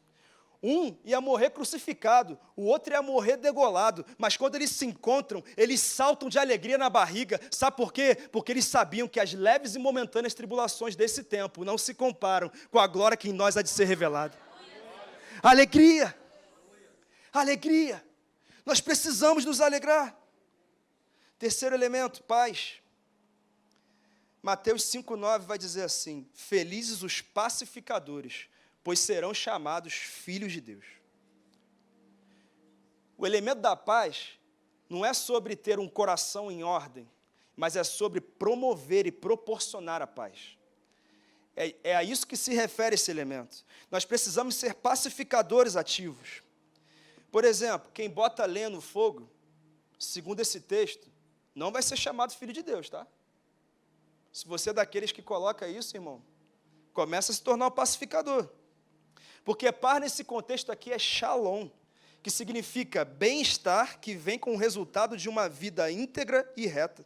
Um ia morrer crucificado, o outro ia morrer degolado, mas quando eles se encontram, eles saltam de alegria na barriga. Sabe por quê? Porque eles sabiam que as leves e momentâneas tribulações desse tempo não se comparam com a glória que em nós há de ser revelada. Alegria! Alegria! Nós precisamos nos alegrar. Terceiro elemento, paz. Mateus 5,9 vai dizer assim: felizes os pacificadores, pois serão chamados filhos de Deus. O elemento da paz não é sobre ter um coração em ordem, mas é sobre promover e proporcionar a paz. É a isso que se refere esse elemento. Nós precisamos ser pacificadores ativos. Por exemplo, quem bota lenha no fogo, segundo esse texto, não vai ser chamado filho de Deus, tá? Se você é daqueles que coloca isso, irmão, começa a se tornar um pacificador. Porque paz nesse contexto aqui é shalom, que significa bem-estar que vem com o resultado de uma vida íntegra e reta.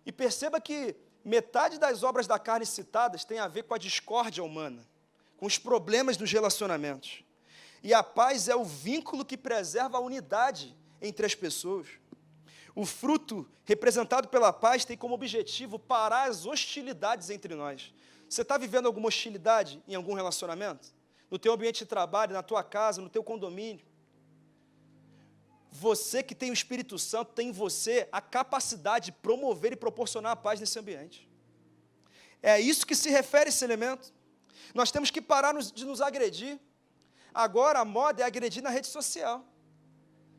E perceba que metade das obras da carne citadas tem a ver com a discórdia humana, com os problemas dos relacionamentos. E a paz é o vínculo que preserva a unidade entre as pessoas. O fruto representado pela paz tem como objetivo parar as hostilidades entre nós. Você está vivendo alguma hostilidade em algum relacionamento? No teu ambiente de trabalho, na tua casa, no teu condomínio? Você que tem o Espírito Santo, tem em você a capacidade de promover e proporcionar a paz nesse ambiente. É a isso que se refere esse elemento. Nós temos que parar de nos agredir. Agora a moda é agredir na rede social.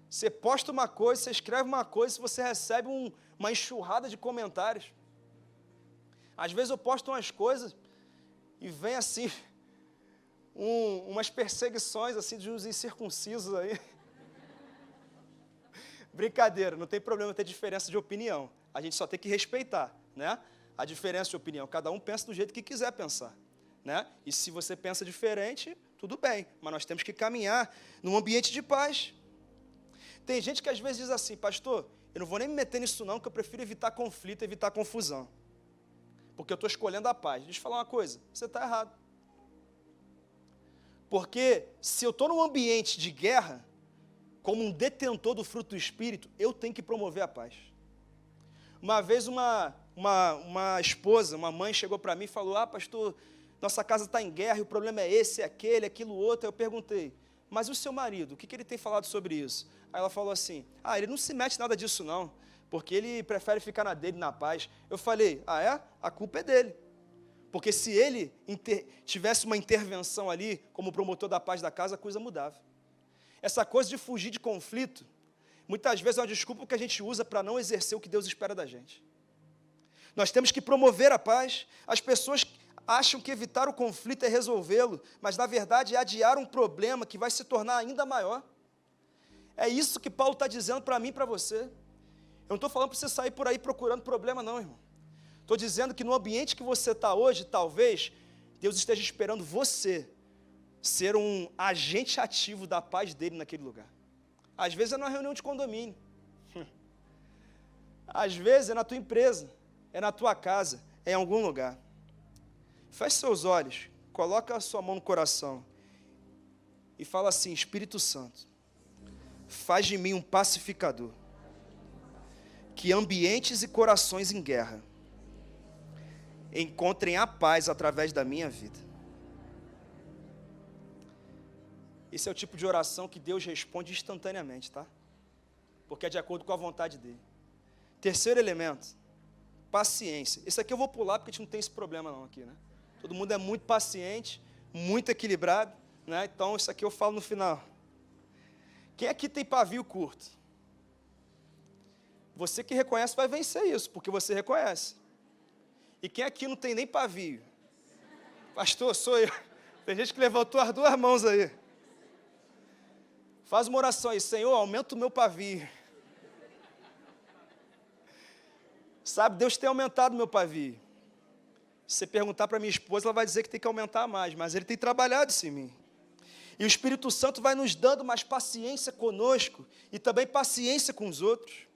Você posta uma coisa, você escreve uma coisa, você recebe uma enxurrada de comentários. Às vezes eu posto umas coisas e vem assim, umas perseguições assim de uns incircuncisos aí. Brincadeira, não tem problema ter diferença de opinião. A gente só tem que respeitar, né? A diferença de opinião. Cada um pensa do jeito que quiser pensar, né? E se você pensa diferente, tudo bem. Mas nós temos que caminhar num ambiente de paz. Tem gente que às vezes diz assim: pastor, eu não vou nem me meter nisso não, que eu prefiro evitar conflito, evitar confusão. Porque eu estou escolhendo a paz. Deixa eu falar uma coisa, você está errado. Porque se eu estou num ambiente de guerra, como um detentor do fruto do Espírito, eu tenho que promover a paz. Uma vez uma esposa, uma mãe chegou para mim e falou: pastor, nossa casa está em guerra, e o problema é esse, aquele, aquilo outro. Eu perguntei: mas e o seu marido, o que ele tem falado sobre isso? Aí ela falou assim: ele não se mete nada disso não, porque ele prefere ficar na dele, na paz. Eu falei: é? A culpa é dele. Porque se ele tivesse uma intervenção ali, como promotor da paz da casa, a coisa mudava. Essa coisa de fugir de conflito, muitas vezes é uma desculpa que a gente usa para não exercer o que Deus espera da gente. Nós temos que promover a paz. As pessoas acham que evitar o conflito é resolvê-lo, mas na verdade é adiar um problema que vai se tornar ainda maior. É isso que Paulo está dizendo para mim e para você. Eu não estou falando para você sair por aí procurando problema não, irmão. Estou dizendo que no ambiente que você está hoje, talvez, Deus esteja esperando você ser um agente ativo da paz dele naquele lugar. Às vezes é numa reunião de condomínio. Às vezes é na tua empresa, é na tua casa, é em algum lugar. Feche seus olhos, coloca a sua mão no coração e fala assim: Espírito Santo, faz de mim um pacificador, que ambientes e corações em guerra encontrem a paz através da minha vida. Esse é o tipo de oração que Deus responde instantaneamente, tá? Porque é de acordo com a vontade dele. Terceiro elemento, paciência. Esse aqui eu vou pular porque a gente não tem esse problema não aqui, né? Todo mundo é muito paciente, muito equilibrado, né? Então isso aqui eu falo no final. Quem aqui tem pavio curto? Você que reconhece vai vencer isso, porque você reconhece. E quem aqui não tem nem pavio? Pastor, sou eu. Tem gente que levantou as duas mãos aí. Faz uma oração aí: Senhor, aumenta o meu pavio. Sabe, Deus tem aumentado o meu pavio. Se você perguntar para minha esposa, ela vai dizer que tem que aumentar mais, mas Ele tem trabalhado isso em mim. E o Espírito Santo vai nos dando mais paciência conosco e também paciência com os outros.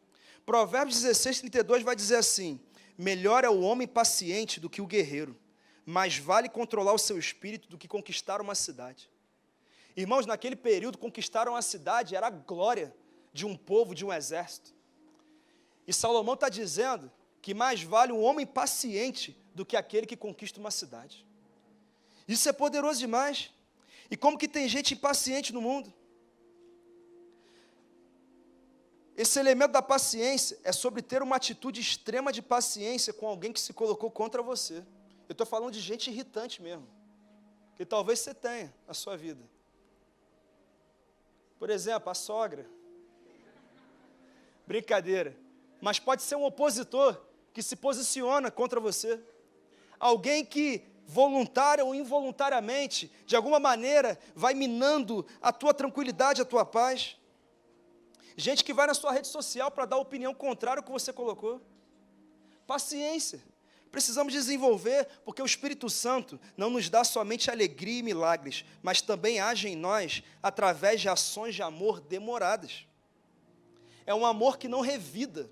Provérbios 16:32 vai dizer assim: melhor é o homem paciente do que o guerreiro, mais vale controlar o seu espírito do que conquistar uma cidade. Irmãos, naquele período, conquistaram a cidade, era a glória de um povo, de um exército. E Salomão está dizendo que mais vale um homem paciente do que aquele que conquista uma cidade. Isso é poderoso demais. E como que tem gente impaciente no mundo? Esse elemento da paciência é sobre ter uma atitude extrema de paciência com alguém que se colocou contra você. Eu estou falando de gente irritante mesmo, que talvez você tenha na sua vida. Por exemplo, a sogra. Brincadeira. Mas pode ser um opositor que se posiciona contra você. Alguém que, voluntária ou involuntariamente, de alguma maneira, vai minando a tua tranquilidade, a tua paz. Gente que vai na sua rede social para dar opinião contrária ao que você colocou. Paciência. Precisamos desenvolver, porque o Espírito Santo não nos dá somente alegria e milagres, mas também age em nós através de ações de amor demoradas. É um amor que não revida.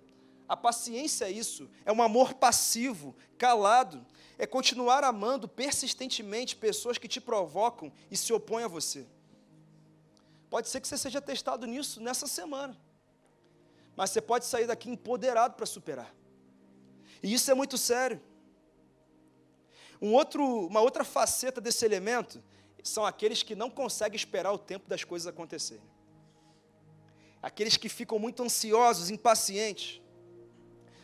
A paciência é isso, é um amor passivo, calado, é continuar amando persistentemente pessoas que te provocam e se opõem a você. Pode ser que você seja testado nisso nessa semana, mas você pode sair daqui empoderado para superar. E isso é muito sério. Uma outra faceta desse elemento são aqueles que não conseguem esperar o tempo das coisas acontecerem. Aqueles que ficam muito ansiosos, impacientes.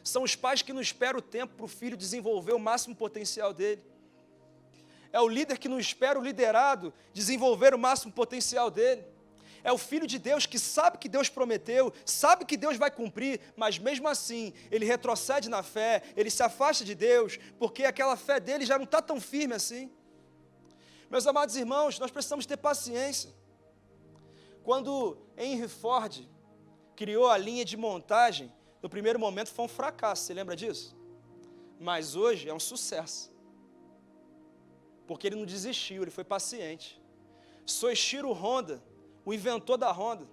São os pais que não esperam o tempo para o filho desenvolver o máximo potencial dele. É o líder que não espera o liderado desenvolver o máximo potencial dele. É o filho de Deus que sabe que Deus prometeu, sabe que Deus vai cumprir, mas mesmo assim, ele retrocede na fé, ele se afasta de Deus, porque aquela fé dele já não está tão firme assim. Meus amados irmãos, nós precisamos ter paciência. Quando Henry Ford criou a linha de montagem, no primeiro momento foi um fracasso, você lembra disso? Mas hoje é um sucesso. Porque ele não desistiu, ele foi paciente. Soichiro Honda, o inventor da Honda,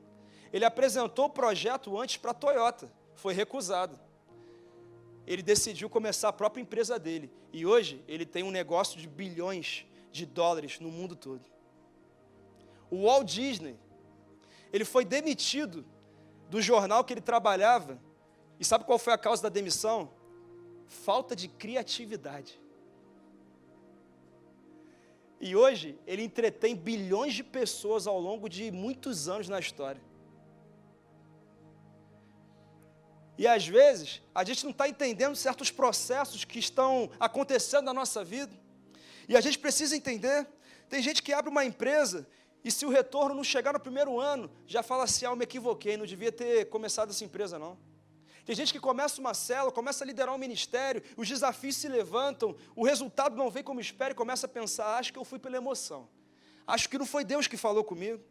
ele apresentou o projeto antes para a Toyota, foi recusado. Ele decidiu começar a própria empresa dele, e hoje ele tem um negócio de bilhões de dólares no mundo todo. O Walt Disney, ele foi demitido do jornal que ele trabalhava, e sabe qual foi a causa da demissão? Falta de criatividade. E hoje, ele entretém bilhões de pessoas ao longo de muitos anos na história. E às vezes, a gente não está entendendo certos processos que estão acontecendo na nossa vida. E a gente precisa entender. Tem gente que abre uma empresa e se o retorno não chegar no primeiro ano, já fala assim, eu me equivoquei, não devia ter começado essa empresa não. Tem gente que começa uma célula, começa a liderar um ministério, os desafios se levantam, o resultado não vem como espera e começa a pensar, acho que eu fui pela emoção. Acho que não foi Deus que falou comigo.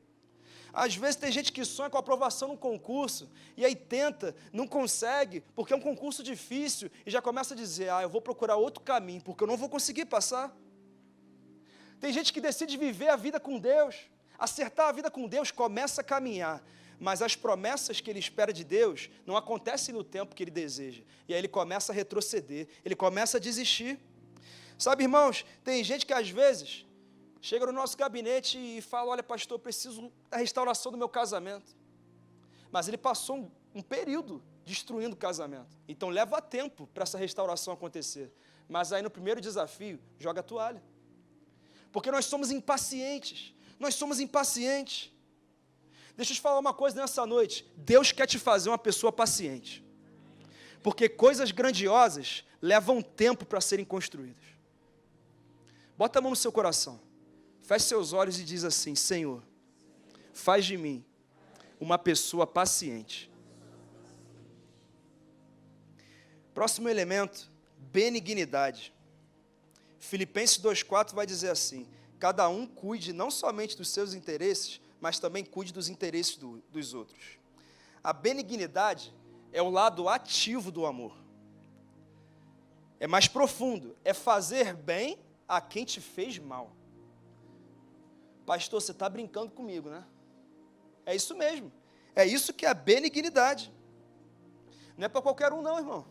Às vezes tem gente que sonha com a aprovação num concurso, e aí tenta, não consegue, porque é um concurso difícil, e já começa a dizer, eu vou procurar outro caminho, porque eu não vou conseguir passar. Tem gente que decide viver a vida com Deus, acertar a vida com Deus, começa a caminhar, mas as promessas que ele espera de Deus não acontecem no tempo que ele deseja. E aí ele começa a retroceder, ele começa a desistir. Sabe, irmãos, tem gente que às vezes chega no nosso gabinete e fala, olha pastor, eu preciso da restauração do meu casamento. Mas ele passou um período destruindo o casamento. Então leva tempo para essa restauração acontecer. Mas aí no primeiro desafio, joga a toalha. Porque nós somos impacientes. Nós somos impacientes. Deixa eu te falar uma coisa nessa noite. Deus quer te fazer uma pessoa paciente. Porque coisas grandiosas levam tempo para serem construídas. Bota a mão no seu coração. Feche seus olhos e diz assim, Senhor, faz de mim uma pessoa paciente. Próximo elemento, benignidade. Filipenses 2,4 vai dizer assim, cada um cuide não somente dos seus interesses, mas também cuide dos interesses dos outros. A benignidade é o lado ativo do amor. É mais profundo, é fazer bem a quem te fez mal. Pastor, você está brincando comigo, né? É isso mesmo, é isso que é a benignidade. Não é para qualquer um não, irmão.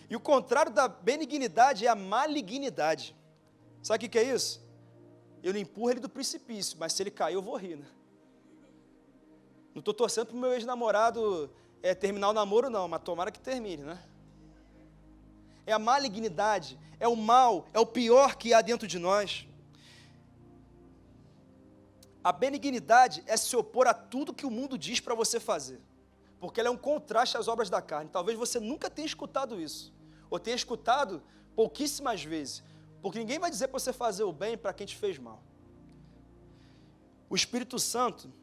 E o contrário da benignidade é a malignidade. Sabe o que é isso? Eu não empurro ele do precipício, mas se ele cair, eu vou rir, né? Não estou torcendo para o meu ex-namorado terminar o namoro, não, mas tomara que termine, né? É a malignidade, é o mal, é o pior que há dentro de nós. A benignidade é se opor a tudo que o mundo diz para você fazer, porque ela é um contraste às obras da carne. Talvez você nunca tenha escutado isso, ou tenha escutado pouquíssimas vezes, porque ninguém vai dizer para você fazer o bem para quem te fez mal. O Espírito Santo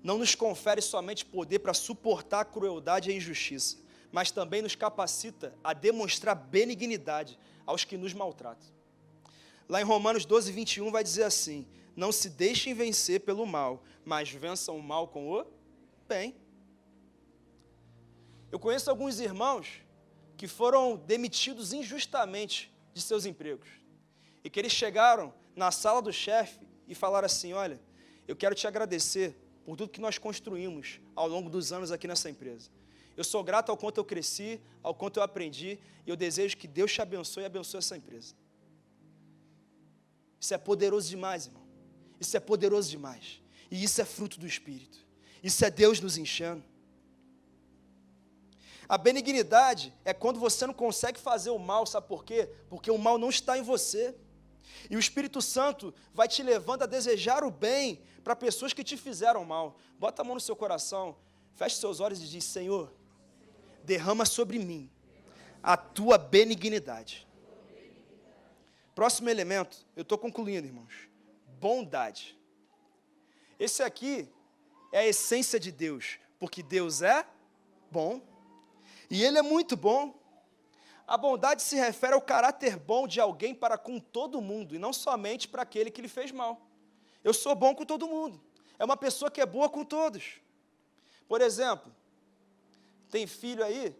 não nos confere somente poder para suportar a crueldade e a injustiça, mas também nos capacita a demonstrar benignidade aos que nos maltratam. Lá em Romanos 12, 21 vai dizer assim: não se deixem vencer pelo mal, mas vençam o mal com o bem. Eu conheço alguns irmãos que foram demitidos injustamente de seus empregos, e que eles chegaram na sala do chefe e falaram assim: olha, eu quero te agradecer por tudo que nós construímos ao longo dos anos aqui nessa empresa. Eu sou grato ao quanto eu cresci, ao quanto eu aprendi, e eu desejo que Deus te abençoe e abençoe essa empresa. Isso é poderoso demais, irmão. Isso é poderoso demais. E isso é fruto do Espírito. Isso é Deus nos enchendo. A benignidade é quando você não consegue fazer o mal, sabe por quê? Porque o mal não está em você. E o Espírito Santo vai te levando a desejar o bem para pessoas que te fizeram mal. Bota a mão no seu coração, feche seus olhos e diz: Senhor, derrama sobre mim a tua benignidade. Próximo elemento, eu estou concluindo, irmãos. Bondade. Esse aqui é a essência de Deus, porque Deus é bom, e Ele é muito bom. A bondade se refere ao caráter bom de alguém para com todo mundo, e não somente para aquele que lhe fez mal. Eu sou bom com todo mundo. É uma pessoa que é boa com todos. Por exemplo, tem filho aí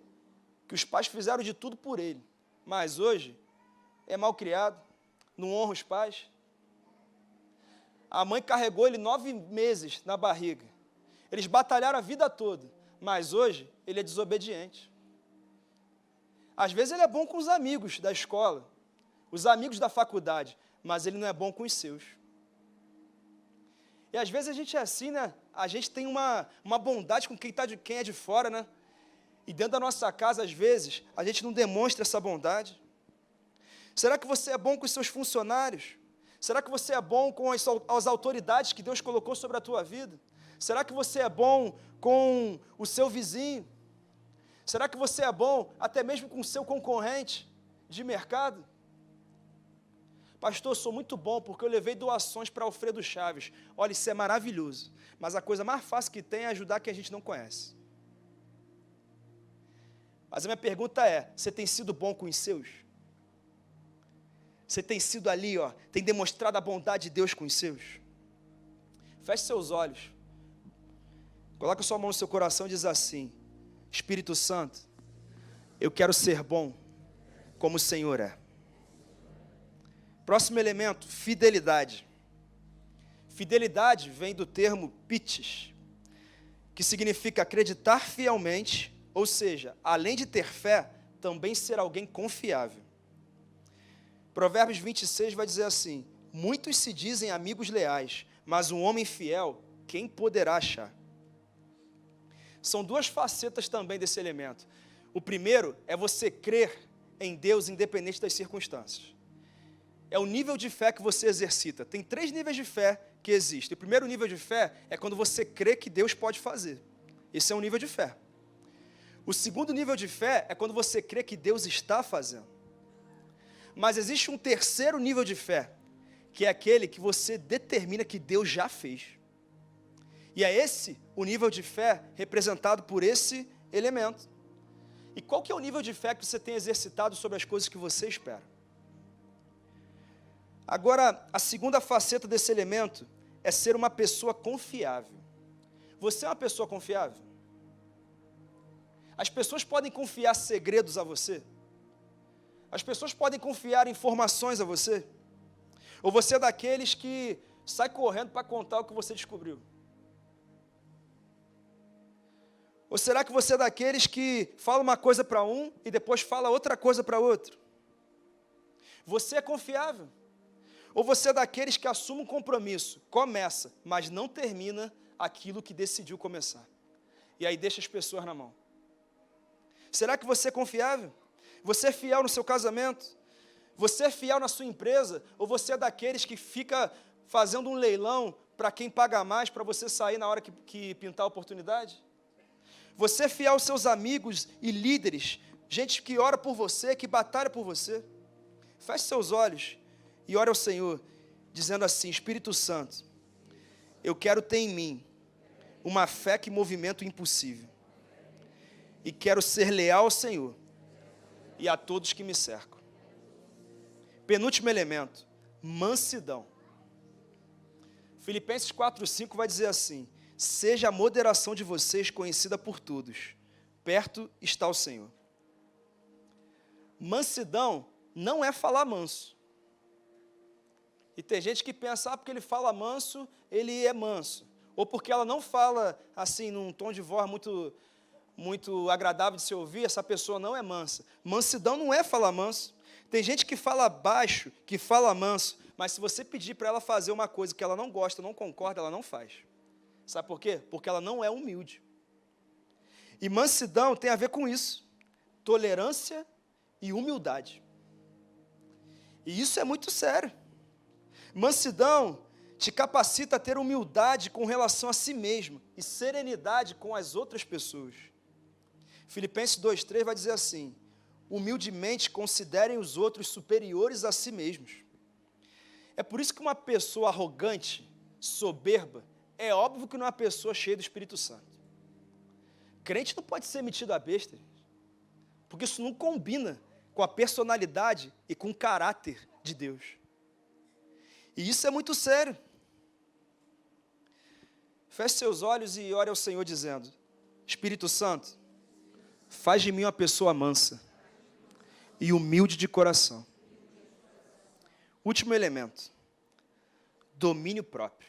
que os pais fizeram de tudo por ele, mas hoje é mal criado, não honra os pais. A mãe carregou ele 9 meses na barriga. Eles batalharam a vida toda, mas hoje ele é desobediente. Às vezes ele é bom com os amigos da escola, os amigos da faculdade, mas ele não é bom com os seus. E às vezes a gente é assim, né? A gente tem uma bondade com quem é de fora, né? E dentro da nossa casa, às vezes, a gente não demonstra essa bondade. Será que você é bom com os seus funcionários? Será que você é bom com as autoridades que Deus colocou sobre a tua vida? Será que você é bom com o seu vizinho? Será que você é bom até mesmo com o seu concorrente de mercado? Pastor, eu sou muito bom porque eu levei doações para Alfredo Chaves. Olha, isso é maravilhoso. Mas a coisa mais fácil que tem é ajudar quem a gente não conhece. Mas a minha pergunta é: você tem sido bom com os seus? Você tem sido ali, tem demonstrado a bondade de Deus com os seus? Feche seus olhos. Coloca sua mão no seu coração e diz assim: Espírito Santo, eu quero ser bom como o Senhor é. Próximo elemento, fidelidade. Fidelidade vem do termo pites, que significa acreditar fielmente, ou seja, além de ter fé, também ser alguém confiável. Provérbios 26 vai dizer assim: muitos se dizem amigos leais, mas um homem fiel, quem poderá achar? São duas facetas também desse elemento. O primeiro é você crer em Deus independente das circunstâncias. É o nível de fé que você exercita. Tem 3 níveis de fé que existem. O primeiro nível de fé é quando você crê que Deus pode fazer. Esse é um nível de fé. O segundo nível de fé é quando você crê que Deus está fazendo. Mas existe um terceiro nível de fé, que é aquele que você determina que Deus já fez. E é esse o nível de fé representado por esse elemento. E qual que é o nível de fé que você tem exercitado sobre as coisas que você espera? Agora, a segunda faceta desse elemento é ser uma pessoa confiável. Você é uma pessoa confiável? As pessoas podem confiar segredos a você? As pessoas podem confiar informações a você? Ou você é daqueles que sai correndo para contar o que você descobriu? Ou será que você é daqueles que fala uma coisa para um e depois fala outra coisa para outro? Você é confiável? Ou você é daqueles que assume um compromisso, começa, mas não termina aquilo que decidiu começar? E aí deixa as pessoas na mão. Será que você é confiável? Você é fiel no seu casamento? Você é fiel na sua empresa? Ou você é daqueles que fica fazendo um leilão para quem paga mais, para você sair na hora que pintar a oportunidade? Você é fiel aos seus amigos e líderes, gente que ora por você, que batalha por você? Feche seus olhos e ore ao Senhor, dizendo assim: Espírito Santo, eu quero ter em mim uma fé que movimenta o impossível. E quero ser leal ao Senhor e a todos que me cercam. Penúltimo elemento, mansidão. Filipenses 4:5 vai dizer assim: seja a moderação de vocês conhecida por todos, perto está o Senhor. Mansidão não é falar manso. E tem gente que pensa, porque ele fala manso, ele é manso. Ou porque ela não fala assim, num tom de voz muito agradável de se ouvir, essa pessoa não é mansa. Mansidão não é falar manso. Tem gente que fala baixo, que fala manso, mas se você pedir para ela fazer uma coisa que ela não gosta, não concorda, ela não faz. Sabe por quê? Porque ela não é humilde. E mansidão tem a ver com isso. Tolerância e humildade. E isso é muito sério. Mansidão te capacita a ter humildade com relação a si mesmo e serenidade com as outras pessoas. Filipenses 2:3 vai dizer assim: humildemente considerem os outros superiores a si mesmos. É por isso que uma pessoa arrogante, soberba, é óbvio que não é uma pessoa cheia do Espírito Santo. Crente não pode ser metido a besta, porque isso não combina com a personalidade e com o caráter de Deus. E isso é muito sério. Feche seus olhos e ore ao Senhor dizendo: Espírito Santo, faz de mim uma pessoa mansa e humilde de coração. Último elemento, domínio próprio,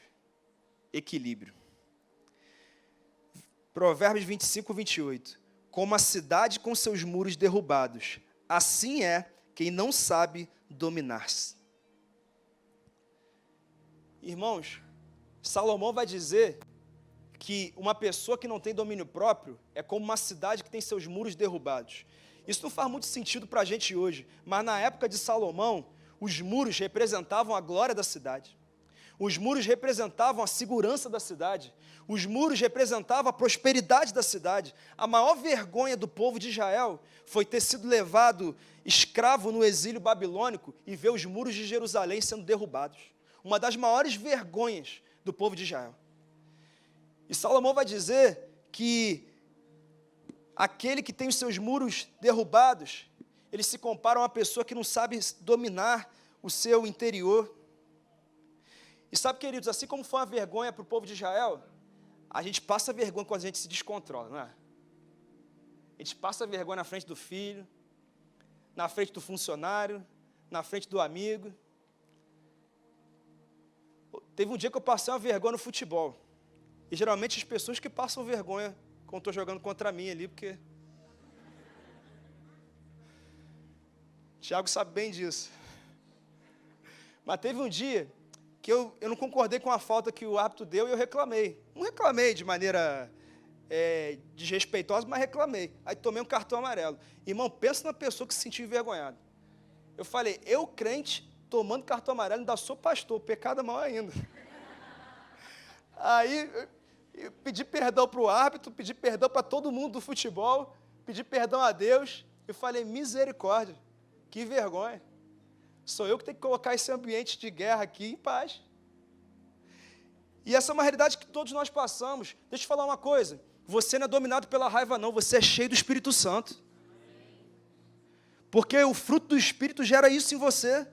equilíbrio. Provérbios 25:28. Como a cidade com seus muros derrubados, assim é quem não sabe dominar-se. Irmãos, Salomão vai dizer que uma pessoa que não tem domínio próprio é como uma cidade que tem seus muros derrubados. Isso não faz muito sentido para a gente hoje, mas na época de Salomão, os muros representavam a glória da cidade. Os muros representavam a segurança da cidade. Os muros representavam a prosperidade da cidade. A maior vergonha do povo de Israel foi ter sido levado escravo no exílio babilônico e ver os muros de Jerusalém sendo derrubados. Uma das maiores vergonhas do povo de Israel. E Salomão vai dizer que aquele que tem os seus muros derrubados, ele se compara a uma pessoa que não sabe dominar o seu interior. E sabe, queridos, assim como foi uma vergonha para o povo de Israel, a gente passa vergonha quando a gente se descontrola, não é? A gente passa vergonha na frente do filho, na frente do funcionário, na frente do amigo. Teve um dia que eu passei uma vergonha no futebol. E geralmente as pessoas que passam vergonha quando estou jogando contra mim ali, porque Thiago sabe bem disso. Mas teve um dia que eu não concordei com a falta que o árbitro deu e eu reclamei. Não reclamei de maneira desrespeitosa, mas reclamei. Aí tomei um cartão amarelo. Irmão, pensa na pessoa que se sentiu envergonhada. Eu falei, eu crente, tomando cartão amarelo, ainda sou pastor, pecado é maior ainda. Aí eu pedi perdão para o árbitro, pedi perdão para todo mundo do futebol, pedi perdão a Deus, e falei, misericórdia, que vergonha. Sou eu que tenho que colocar esse ambiente de guerra aqui em paz. E essa é uma realidade que todos nós passamos. Deixa eu falar uma coisa, você não é dominado pela raiva não, você é cheio do Espírito Santo. Porque o fruto do Espírito gera isso em você.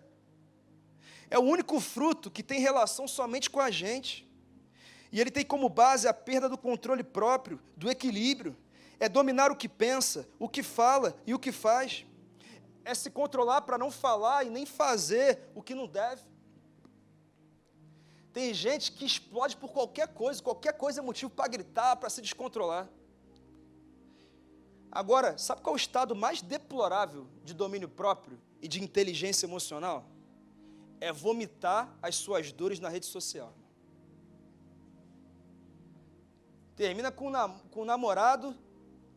É o único fruto que tem relação somente com a gente. E ele tem como base a perda do controle próprio, do equilíbrio. É dominar o que pensa, o que fala e o que faz. É se controlar para não falar e nem fazer o que não deve. Tem gente que explode por qualquer coisa é motivo para gritar, para se descontrolar. Agora, sabe qual é o estado mais deplorável de domínio próprio e de inteligência emocional? É vomitar as suas dores na rede social. Termina com o namorado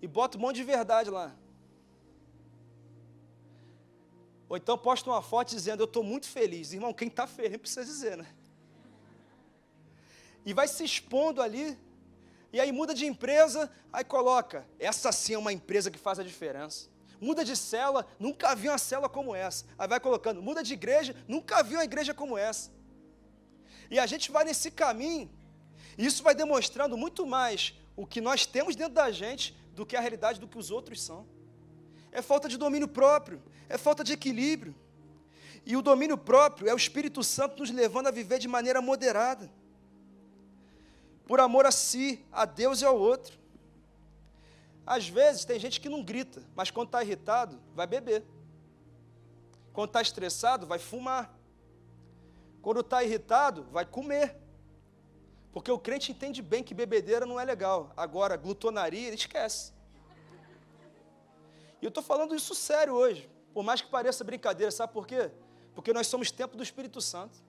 e bota um monte de verdade lá. Ou então posta uma foto dizendo, eu estou muito feliz. Irmão, quem está feliz precisa dizer, né? E vai se expondo ali, e aí muda de empresa, aí coloca, essa sim é uma empresa que faz a diferença. Muda de célula, nunca vi uma célula como essa. Aí vai colocando, muda de igreja, nunca vi uma igreja como essa. E a gente vai nesse caminho, e isso vai demonstrando muito mais o que nós temos dentro da gente do que a realidade do que os outros são. É falta de domínio próprio, é falta de equilíbrio. E o domínio próprio é o Espírito Santo nos levando a viver de maneira moderada, por amor a si, a Deus e ao outro. Às vezes tem gente que não grita, mas quando está irritado, vai beber. Quando está estressado, vai fumar. Quando está irritado, vai comer. Porque o crente entende bem que bebedeira não é legal. Agora, glutonaria, ele esquece. E eu estou falando isso sério hoje, por mais que pareça brincadeira, sabe por quê? Porque nós somos templo do Espírito Santo.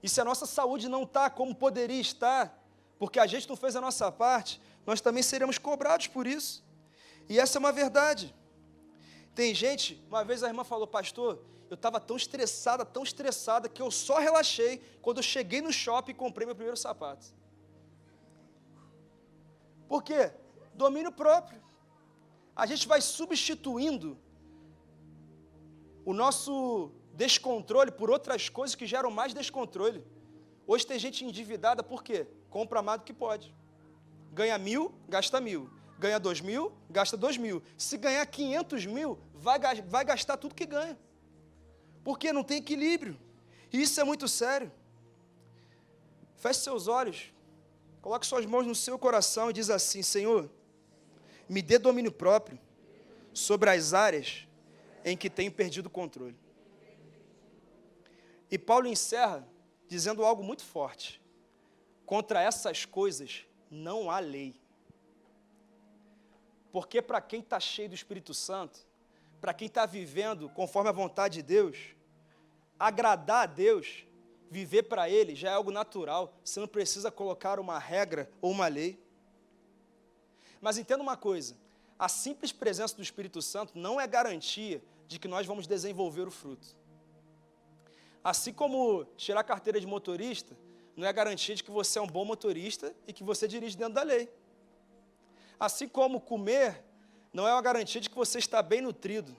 E se a nossa saúde não está como poderia estar, porque a gente não fez a nossa parte, nós também seremos cobrados por isso. E essa é uma verdade. Tem gente, uma vez a irmã falou, pastor, eu estava tão estressada, que eu só relaxei quando eu cheguei no shopping e comprei meu primeiro sapato. Por quê? Domínio próprio. A gente vai substituindo o nosso descontrole por outras coisas que geram mais descontrole. Hoje tem gente endividada, por quê? Compra mais do que pode. Ganha 1.000, gasta 1.000. Ganha 2.000, gasta 2.000. Se ganhar 500 mil, vai gastar tudo que ganha. Porque não tem equilíbrio. E isso é muito sério. Feche seus olhos, coloque suas mãos no seu coração e diz assim, Senhor, me dê domínio próprio sobre as áreas em que tenho perdido o controle. E Paulo encerra dizendo algo muito forte. Contra essas coisas não há lei. Porque para quem está cheio do Espírito Santo, para quem está vivendo conforme a vontade de Deus, agradar a Deus, viver para Ele já é algo natural. Você não precisa colocar uma regra ou uma lei. Mas entenda uma coisa, a simples presença do Espírito Santo não é garantia de que nós vamos desenvolver o fruto. Assim como tirar a carteira de motorista, não é garantia de que você é um bom motorista e que você dirige dentro da lei. Assim como comer, não é uma garantia de que você está bem nutrido.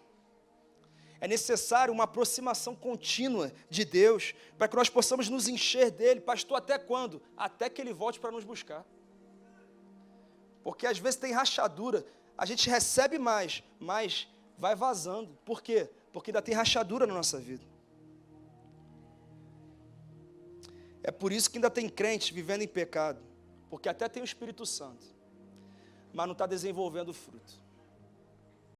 É necessário uma aproximação contínua de Deus, para que nós possamos nos encher dEle. Pastor, até quando? Até que Ele volte para nos buscar. Porque às vezes tem rachadura, a gente recebe mais, mas vai vazando. Por quê? Porque ainda tem rachadura na nossa vida. É por isso que ainda tem crente vivendo em pecado, porque até tem o Espírito Santo, mas não está desenvolvendo o fruto.